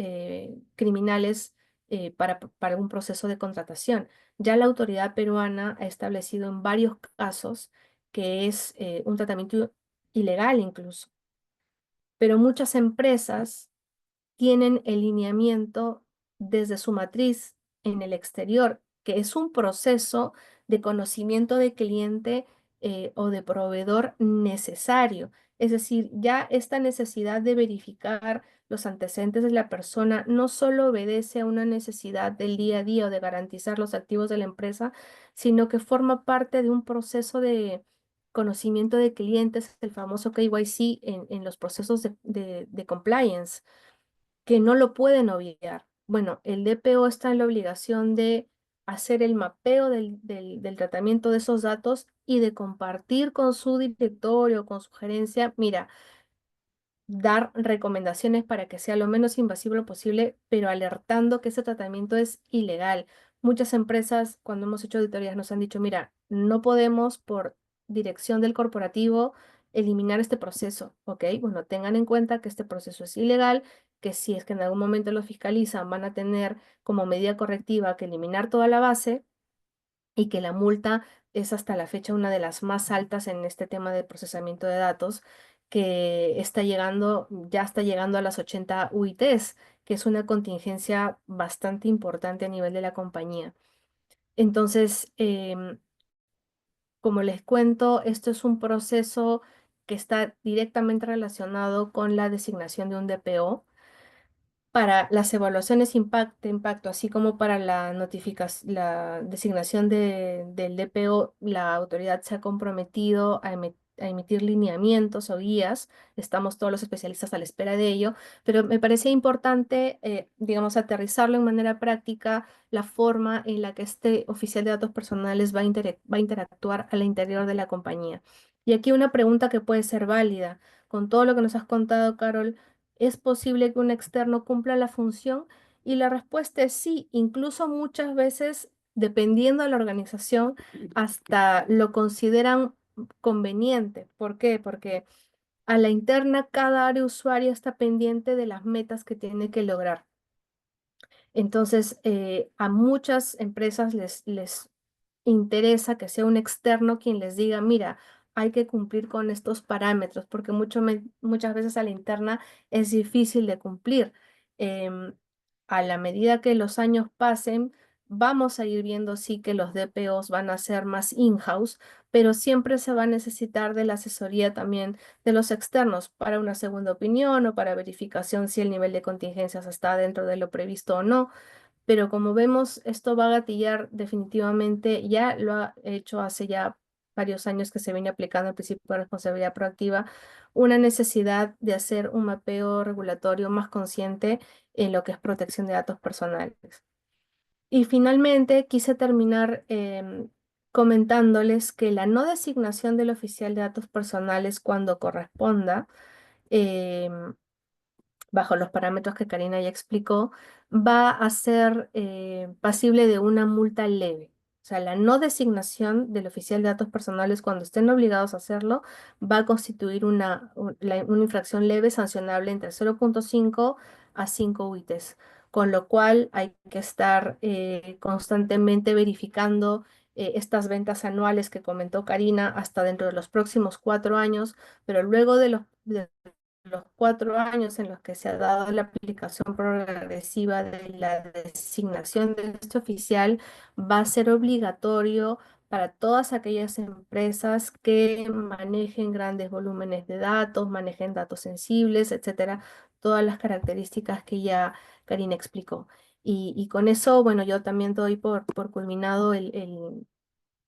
C: criminales para un proceso de contratación. Ya la autoridad peruana ha establecido en varios casos que es un tratamiento ilegal incluso, pero muchas empresas tienen el lineamiento desde su matriz en el exterior, que es un proceso de conocimiento de cliente o de proveedor necesario. Es decir, ya esta necesidad de verificar los antecedentes de la persona no solo obedece a una necesidad del día a día o de garantizar los activos de la empresa, sino que forma parte de un proceso de conocimiento de clientes, el famoso KYC en los procesos de compliance que no lo pueden obviar. Bueno, el DPO está en la obligación de hacer el mapeo del tratamiento de esos datos y de compartir con su directorio, con su gerencia, mira, dar recomendaciones para que sea lo menos invasivo posible, pero alertando que ese tratamiento es ilegal. Muchas empresas, cuando hemos hecho auditorías, nos han dicho, mira, no podemos por dirección del corporativo eliminar este proceso, ¿ok? Bueno, tengan en cuenta que este proceso es ilegal, que si es que en algún momento lo fiscalizan, van a tener como medida correctiva que eliminar toda la base y que la multa es hasta la fecha una de las más altas en este tema de procesamiento de datos, que ya está llegando a las 80 UITs, que es una contingencia bastante importante a nivel de la compañía. Entonces, como les cuento, esto es un proceso que está directamente relacionado con la designación de un DPO para las evaluaciones de impacto, así como para la designación del DPO, la autoridad se ha comprometido a emitir lineamientos o guías. Estamos todos los especialistas a la espera de ello, pero me parecía importante, digamos, aterrizarlo en manera práctica, la forma en la que este oficial de datos personales va a interactuar al interior de la compañía. Y aquí una pregunta que puede ser válida. Con todo lo que nos has contado, Carol, ¿es posible que un externo cumpla la función? Y la respuesta es sí, incluso muchas veces, dependiendo de la organización, hasta lo consideran conveniente. ¿Por qué? Porque a la interna cada área usuaria está pendiente de las metas que tiene que lograr. Entonces, a muchas empresas les interesa que sea un externo quien les diga, mira, hay que cumplir con estos parámetros, porque muchas veces a la interna es difícil de cumplir. Em, a la medida que los años pasen, vamos a ir viendo sí que los DPOs van a ser más in-house, pero siempre se va a necesitar de la asesoría también de los externos para una segunda opinión o para verificación si el nivel de contingencias está dentro de lo previsto o no. Pero como vemos, esto va a gatillar definitivamente, ya lo ha hecho hace ya varios años que se viene aplicando el principio de responsabilidad proactiva, una necesidad de hacer un mapeo regulatorio más consciente en lo que es protección de datos personales. Y finalmente quise terminar comentándoles que la no designación del oficial de datos personales cuando corresponda, em, bajo los parámetros que Karina ya explicó, va a ser pasible de una multa leve. O sea, la no designación del oficial de datos personales cuando estén obligados a hacerlo va a constituir una infracción leve sancionable entre 0,5 a 5 UITs, con lo cual hay que estar constantemente verificando estas ventas anuales que comentó Karina hasta dentro de los próximos 4 años, pero luego de los 4 años en los que se ha dado la aplicación progresiva de la designación de este oficial, va a ser obligatorio para todas aquellas empresas que manejen grandes volúmenes de datos, manejen datos sensibles, etcétera, todas las características que ya Karina explicó. Y con eso, bueno, yo también doy por culminado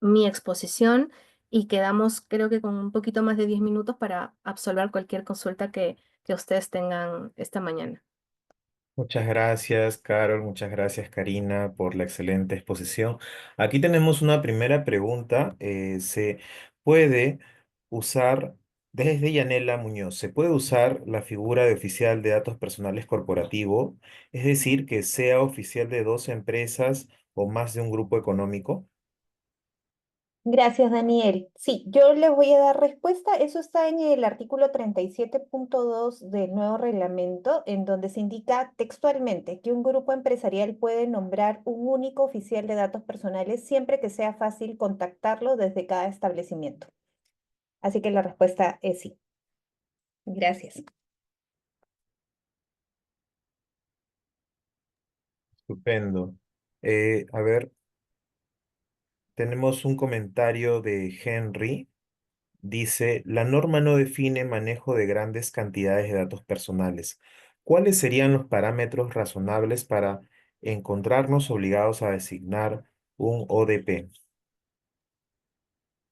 C: mi exposición y quedamos creo que con un poquito más de 10 minutos para absolver cualquier consulta que ustedes tengan esta mañana.
A: Muchas gracias, Carol. Muchas gracias, Karina, por la excelente exposición. Aquí tenemos una primera pregunta. ¿Se puede usar, desde Yanela Muñoz, se puede usar la figura de oficial de datos personales corporativo? Es decir, que sea oficial de dos empresas o más de un grupo económico.
B: Gracias, Daniel. Sí, yo le voy a dar respuesta. Eso está en el artículo 37.2 del nuevo reglamento, en donde se indica textualmente que un grupo empresarial puede nombrar un único oficial de datos personales siempre que sea fácil contactarlo desde cada establecimiento. Así que la respuesta es sí. Gracias.
A: Estupendo. A ver, tenemos un comentario de Henry. Dice, la norma no define manejo de grandes cantidades de datos personales. ¿Cuáles serían los parámetros razonables para encontrarnos obligados a designar un ODP?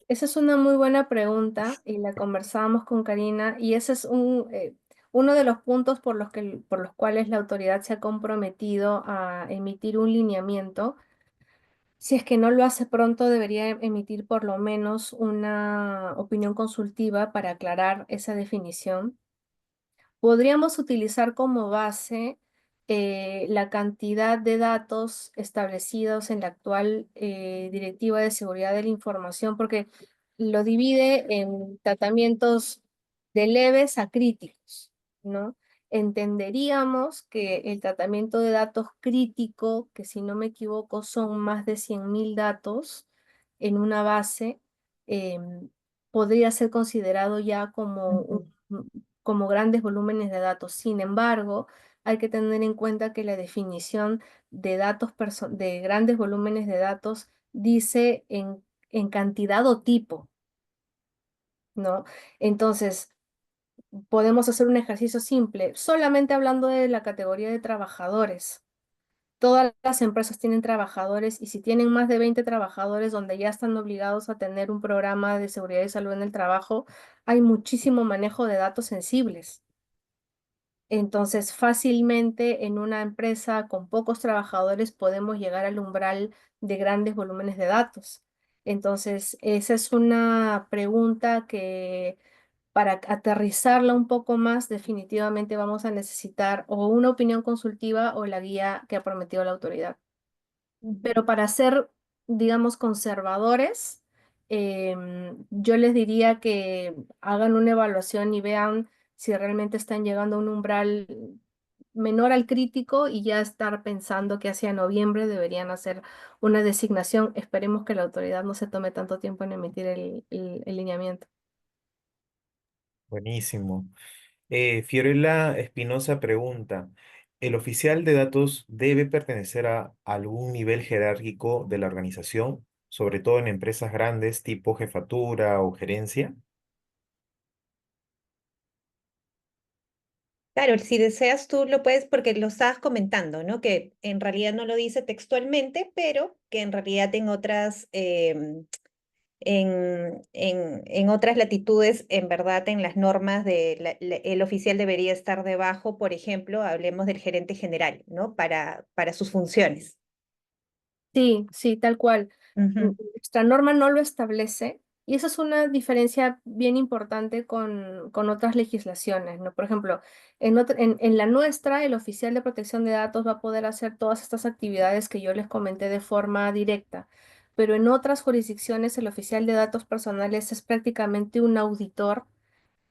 C: Esa es una muy buena pregunta y la conversábamos con Karina y ese es uno de los puntos por los cuales la autoridad se ha comprometido a emitir un lineamiento. Si es que no lo hace pronto, debería emitir por lo menos una opinión consultiva para aclarar esa definición. Podríamos utilizar como base la cantidad de datos establecidos en la actual Directiva de Seguridad de la Información, porque lo divide en tratamientos de leves a críticos, ¿no? Entenderíamos que el tratamiento de datos crítico, que si no me equivoco son más de 100.000 datos en una base, podría ser considerado ya como
B: Ujú,
C: como grandes volúmenes de datos. Sin embargo, hay que tener en cuenta que la definición de de grandes volúmenes de datos dice en cantidad o tipo, ¿no? Entonces, podemos hacer un ejercicio simple, solamente hablando de la categoría de trabajadores. Todas las empresas tienen trabajadores y si tienen más de 20 trabajadores donde ya están obligados a tener un programa de seguridad y salud en el trabajo, hay muchísimo manejo de datos sensibles. Entonces, fácilmente en una empresa con pocos trabajadores podemos llegar al umbral de grandes volúmenes de datos. Entonces, esa es una pregunta que para aterrizarla un poco más, definitivamente vamos a necesitar o una opinión consultiva o la guía que ha prometido la autoridad.
B: ujú.
C: Pero para ser, digamos, conservadores, yo les diría que hagan una evaluación y vean si realmente están llegando a un umbral menor al crítico y ya estar pensando que hacia noviembre deberían hacer una designación. Esperemos que la autoridad no se tome tanto tiempo en emitir el lineamiento.
A: Buenísimo. Fiorella Espinosa pregunta, ¿el oficial de datos debe pertenecer a algún nivel jerárquico de la organización, sobre todo en empresas grandes tipo jefatura o gerencia?
B: Claro, si deseas tú lo puedes porque lo estabas comentando, ¿no? Que en realidad no lo dice textualmente, pero que en realidad en otras, en otras latitudes, en verdad, en las normas de el oficial debería estar debajo, por ejemplo, hablemos del gerente general, ¿no? Para sus funciones.
C: Sí, sí, tal cual.
B: Ujú,
C: Nuestra norma no lo establece y esa es una diferencia bien importante con otras legislaciones, ¿no? Por ejemplo, en la nuestra, el oficial de protección de datos va a poder hacer todas estas actividades que yo les comenté de forma directa, pero en otras jurisdicciones el oficial de datos personales es prácticamente un auditor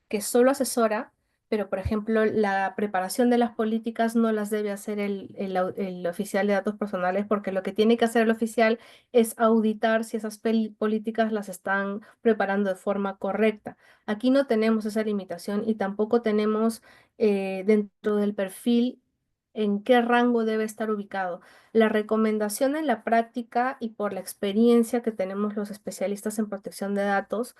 C: que solo asesora, pero por ejemplo la preparación de las políticas no las debe hacer el oficial de datos personales porque lo que tiene que hacer el oficial es auditar si esas políticas las están preparando de forma correcta. Aquí no tenemos esa limitación y tampoco tenemos dentro del perfil en qué rango debe estar ubicado. La recomendación en la práctica y por la experiencia que tenemos los especialistas en protección de datos,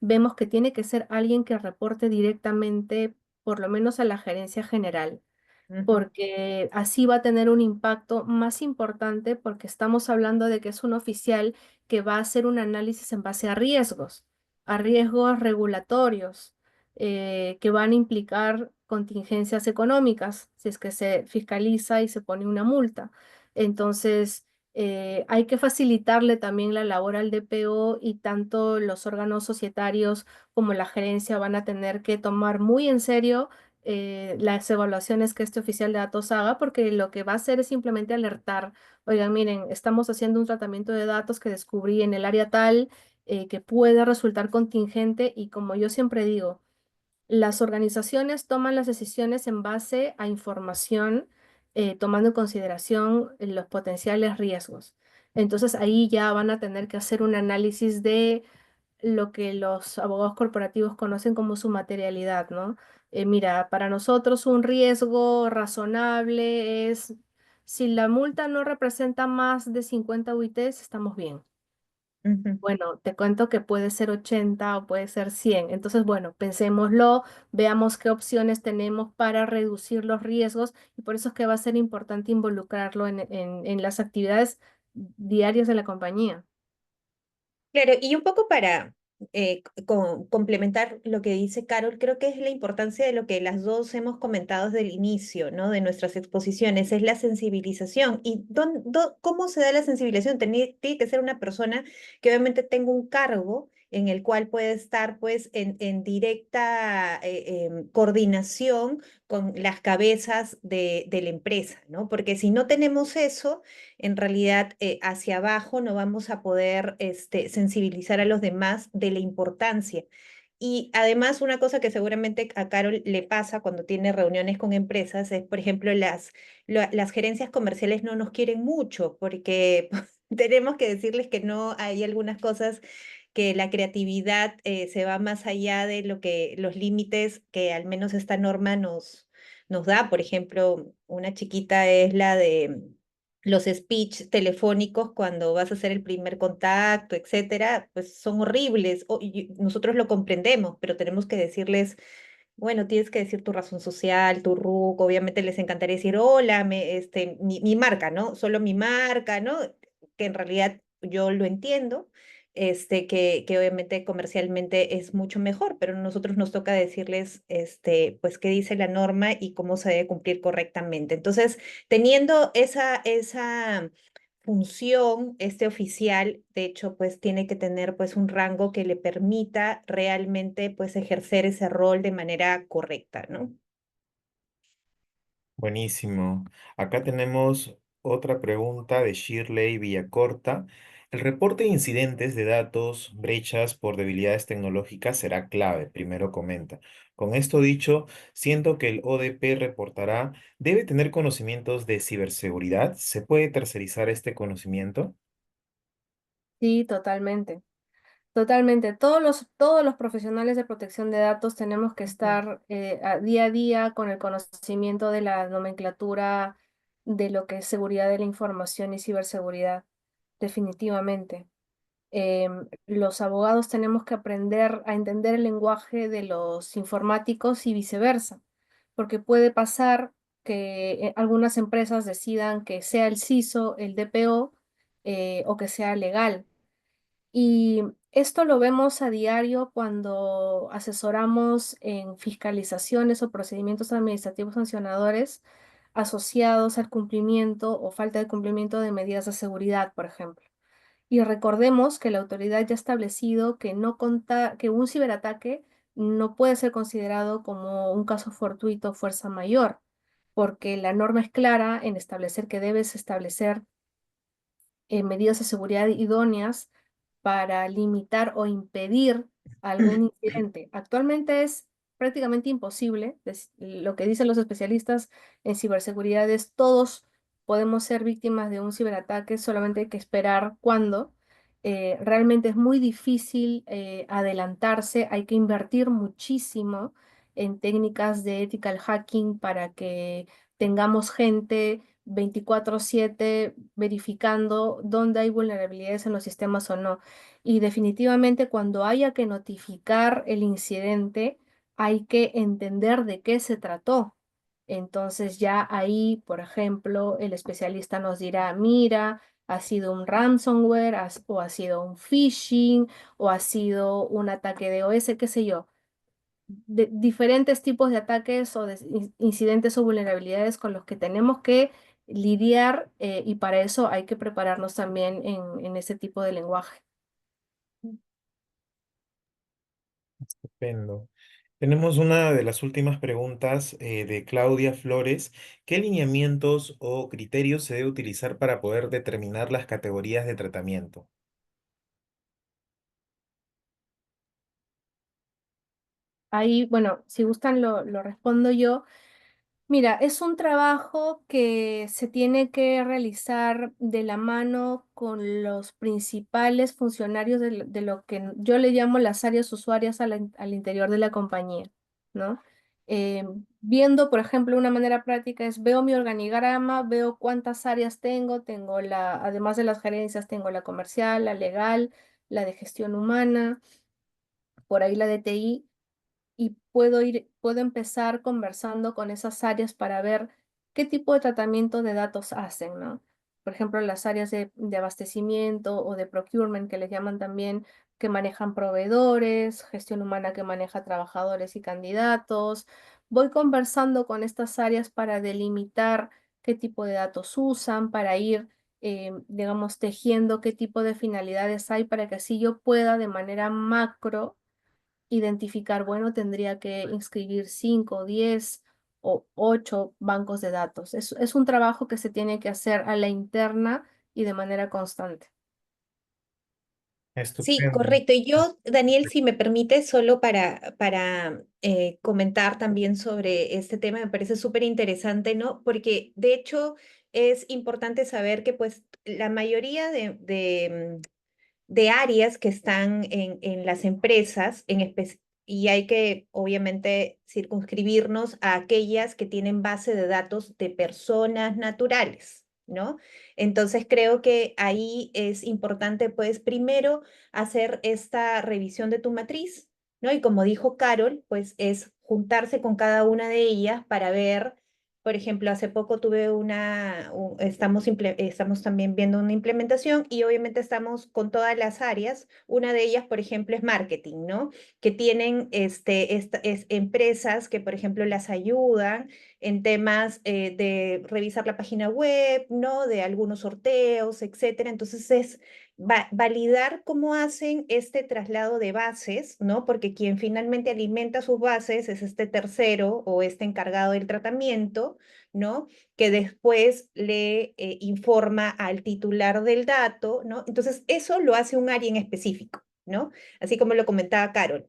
C: vemos que tiene que ser alguien que reporte directamente, por lo menos a la gerencia general,
B: ujú,
C: porque así va a tener un impacto más importante porque estamos hablando de que es un oficial que va a hacer un análisis en base a riesgos regulatorios, que van a implicar contingencias económicas, si es que se fiscaliza y se pone una multa. Entonces, hay que facilitarle también la labor al DPO y tanto los órganos societarios como la gerencia van a tener que tomar muy en serio las evaluaciones que este oficial de datos haga, porque lo que va a hacer es simplemente alertar, oigan, miren, estamos haciendo un tratamiento de datos que descubrí en el área tal que puede resultar contingente y como yo siempre digo, las organizaciones toman las decisiones en base a información, tomando en consideración los potenciales riesgos. Entonces ahí ya van a tener que hacer un análisis de lo que los abogados corporativos conocen como su materialidad, ¿no? Mira, para nosotros un riesgo razonable es si la multa no representa más de 50 UITs, estamos bien.
B: Ujú.
C: Bueno, te cuento que puede ser 80 o puede ser 100. Entonces, bueno, pensémoslo, veamos qué opciones tenemos para reducir los riesgos y por eso es que va a ser importante involucrarlo en las actividades diarias de la compañía.
B: Claro, y un poco para complementar lo que dice Carol, creo que es la importancia de lo que las dos hemos comentado desde el inicio, ¿no? De nuestras exposiciones, es la sensibilización. ¿Y cómo se da la sensibilización? Tiene que ser una persona que obviamente tenga un cargo en el cual puede estar pues en directa coordinación con las cabezas de la empresa, ¿no? Porque si no tenemos eso, en realidad hacia abajo no vamos a poder sensibilizar a los demás de la importancia. Y además, una cosa que seguramente a Carol le pasa cuando tiene reuniones con empresas es, por ejemplo, las gerencias comerciales no nos quieren mucho porque tenemos que decirles que no hay algunas cosas que la creatividad se va más allá de lo que los límites que al menos esta norma nos da. Por ejemplo, una chiquita es la de los speech telefónicos cuando vas a hacer el primer contacto, etcétera, pues son horribles. Y nosotros lo comprendemos, pero tenemos que decirles, bueno, tienes que decir tu razón social, tu RUC, obviamente les encantaría decir, hola, mi marca, ¿no? Solo mi marca, ¿no? Que en realidad yo lo entiendo, que obviamente comercialmente es mucho mejor, pero a nosotros nos toca decirles, pues, qué dice la norma y cómo se debe cumplir correctamente. Entonces, teniendo esa función, este oficial, de hecho, pues tiene que tener pues un rango que le permita realmente pues ejercer ese rol de manera correcta, ¿no?
A: Buenísimo. Acá tenemos otra pregunta de Shirley Villacorta. El reporte de incidentes de datos, brechas por debilidades tecnológicas será clave, primero comenta. Con esto dicho, siento que el ODP reportará, debe tener conocimientos de ciberseguridad. ¿Se puede tercerizar este conocimiento?
C: Sí, totalmente. Totalmente. Todos los profesionales de protección de datos tenemos que
B: Ujú.
C: estar día a día con el conocimiento de la nomenclatura de lo que es seguridad de la información y ciberseguridad. Definitivamente. Los abogados tenemos que aprender a entender el lenguaje de los informáticos y viceversa, porque puede pasar que algunas empresas decidan que sea el CISO, el DPO, o que sea legal. Y esto lo vemos a diario cuando asesoramos en fiscalizaciones o procedimientos administrativos sancionadores asociados al cumplimiento o falta de cumplimiento de medidas de seguridad, por ejemplo. Y recordemos que la autoridad ya ha establecido que, que un ciberataque no puede ser considerado como un caso fortuito o fuerza mayor, porque la norma es clara en establecer que debes establecer medidas de seguridad idóneas para limitar o impedir algún incidente. Actualmente es prácticamente imposible. Lo que dicen los especialistas en ciberseguridad es todos podemos ser víctimas de un ciberataque, solamente hay que esperar cuándo. Realmente es muy difícil adelantarse, hay que invertir muchísimo en técnicas de ethical hacking para que tengamos gente 24/7 verificando dónde hay vulnerabilidades en los sistemas o no. Y definitivamente cuando haya que notificar el incidente, hay que entender de qué se trató. Entonces ya ahí, por ejemplo, el especialista nos dirá, mira, ha sido un ransomware o ha sido un phishing o ha sido un ataque de OS, qué sé yo, de diferentes tipos de ataques o de incidentes o vulnerabilidades con los que tenemos que lidiar, y para eso hay que prepararnos también en ese tipo de lenguaje.
A: Estupendo. Tenemos una de las últimas preguntas de Claudia Flores. ¿Qué lineamientos o criterios se debe utilizar para poder determinar las categorías de tratamiento?
C: ahí, bueno, si gustan lo respondo yo. Mira, es un trabajo que se tiene que realizar de la mano con los principales funcionarios de lo que yo le llamo las áreas usuarias al interior de la compañía, ¿no? Eh, Viendo, por ejemplo, una manera práctica es veo mi organigrama, veo cuántas áreas tengo además de las gerencias, tengo la comercial, la legal, la de gestión humana, por ahí la de TI y puedo empezar conversando con esas áreas para ver qué tipo de tratamiento de datos hacen, ¿no? Por ejemplo, las áreas de abastecimiento o de procurement que les llaman también, que manejan proveedores, gestión humana que maneja trabajadores y candidatos. Voy conversando con estas áreas para delimitar qué tipo de datos usan, para ir, digamos, tejiendo qué tipo de finalidades hay para que así yo pueda de manera macro identificar, bueno, tendría que inscribir 5, 10 o 8 bancos de datos. Es un trabajo que se tiene que hacer a la interna y de manera constante.
B: Sí,
A: Estupendo.
B: correcto. Y yo, Daniel, si me permite, solo para comentar también sobre este tema, me parece súper interesante, ¿no? Porque de hecho es importante saber que pues la mayoría de áreas que están en las empresas, y hay que obviamente circunscribirnos a aquellas que tienen base de datos de personas naturales, ¿no? Entonces creo que ahí es importante, pues, primero hacer esta revisión de tu matriz, ¿no? Y como dijo Carol, pues es juntarse con cada una de ellas para ver. Por ejemplo, hace poco tuve estamos también viendo una implementación y obviamente estamos con todas las áreas. Una de ellas, por ejemplo, es marketing, ¿no? Que tienen empresas que, por ejemplo, las ayudan en temas de revisar la página web, ¿no? De algunos sorteos, etcétera. Entonces es validar cómo hacen este traslado de bases, ¿no? Porque quien finalmente alimenta sus bases es este tercero o este encargado del tratamiento, ¿no? Que después le informa al titular del dato, ¿no? Entonces, eso lo hace un área en específico, ¿no? Así como lo comentaba Carol,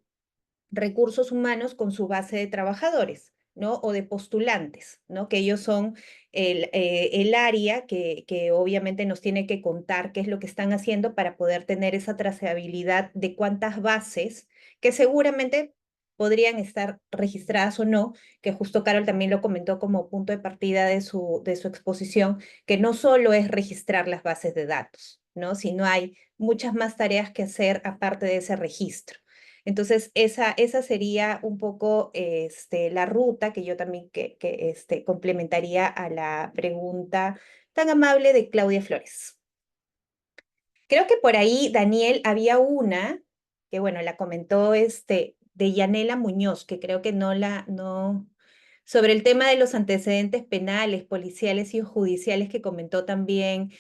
B: recursos humanos con su base de trabajadores, ¿no? O de postulantes, ¿no? Que ellos son el área que obviamente nos tiene que contar qué es lo que están haciendo para poder tener esa trazabilidad de cuántas bases que seguramente podrían estar registradas o no, que justo Carol también lo comentó como punto de partida de su exposición, que no solo es registrar las bases de datos, ¿no? Sino hay muchas más tareas que hacer aparte de ese registro. Entonces, esa sería un poco la ruta que yo también complementaría a la pregunta tan amable de Claudia Flores. Creo que por ahí, Daniel, había una que, bueno, la comentó de Yanela Muñoz, que creo que no, sobre el tema de los antecedentes penales, policiales y judiciales que comentó también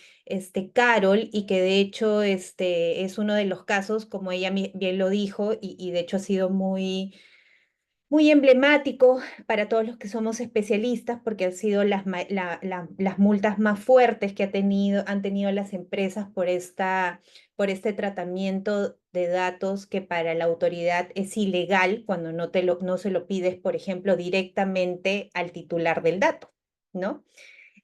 B: Carol, y que de hecho es uno de los casos, como ella bien lo dijo, y de hecho ha sido muy emblemático para todos los que somos especialistas, porque han sido las multas más fuertes que han tenido las empresas por este tratamiento de datos que para la autoridad es ilegal cuando no se lo pides, por ejemplo, directamente al titular del dato, ¿no?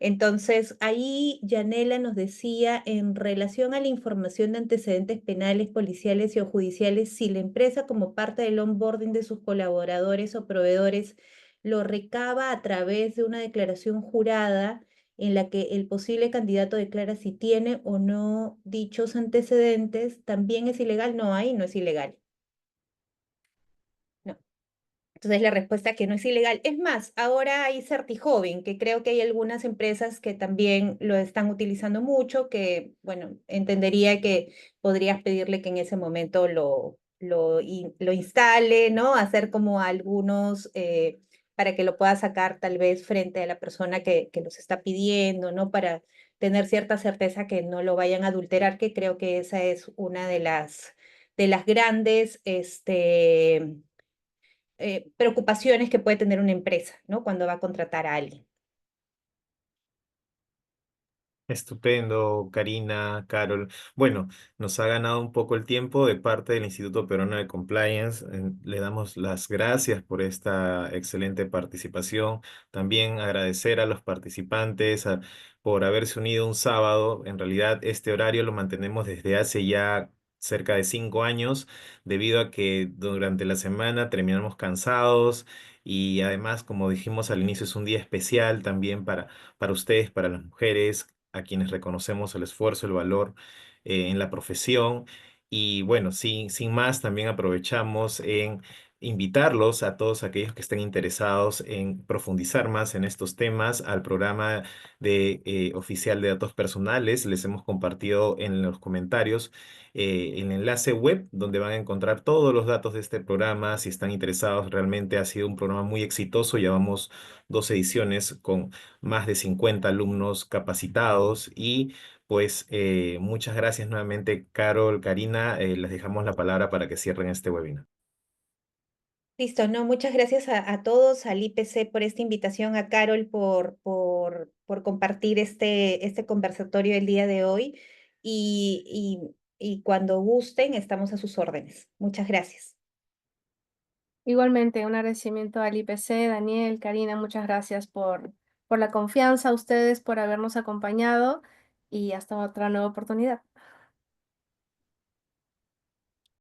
B: Entonces, ahí Yanela nos decía en relación a la información de antecedentes penales, policiales y o judiciales, si la empresa como parte del onboarding de sus colaboradores o proveedores lo recaba a través de una declaración jurada en la que el posible candidato declara si tiene o no dichos antecedentes, ¿también es ilegal? No, ahí no es ilegal. No. Entonces la respuesta es que no es ilegal. Es más, ahora hay Certijoven, que creo que hay algunas empresas que también lo están utilizando mucho, que, bueno, entendería que podrías pedirle que en ese momento lo instale, ¿no? Hacer como algunos, para que lo pueda sacar tal vez frente a la persona que los está pidiendo, ¿no? Para tener cierta certeza que no lo vayan a adulterar, que creo que esa es una de las grandes, preocupaciones que puede tener una empresa, ¿no? Cuando va a contratar a alguien.
A: Estupendo, Karina, Carol. Bueno, nos ha ganado un poco el tiempo de parte del Instituto Peruano de Compliance. Le damos las gracias por esta excelente participación. También agradecer a los participantes por haberse unido un sábado. En realidad, este horario lo mantenemos desde hace ya cerca de 5 años, debido a que durante la semana terminamos cansados y además, como dijimos al inicio, es un día especial también para ustedes, para las mujeres, a quienes reconocemos el esfuerzo, el valor en la profesión. Y bueno, sin más, también aprovechamos en invitarlos a todos aquellos que estén interesados en profundizar más en estos temas al programa de oficial de datos personales. Les hemos compartido en los comentarios el enlace web donde van a encontrar todos los datos de este programa. Si están interesados, realmente ha sido un programa muy exitoso. Llevamos 2 ediciones con más de 50 alumnos capacitados y pues muchas gracias nuevamente, Carol, Karina. Les dejamos la palabra para que cierren este webinar.
B: Listo, no, muchas gracias a todos, al IPC por esta invitación, a Carol por compartir este conversatorio el día de hoy y cuando gusten estamos a sus órdenes. Muchas gracias.
C: Igualmente, un agradecimiento al IPC, Daniel, Karina, muchas gracias por la confianza, a ustedes por habernos acompañado y hasta otra nueva oportunidad.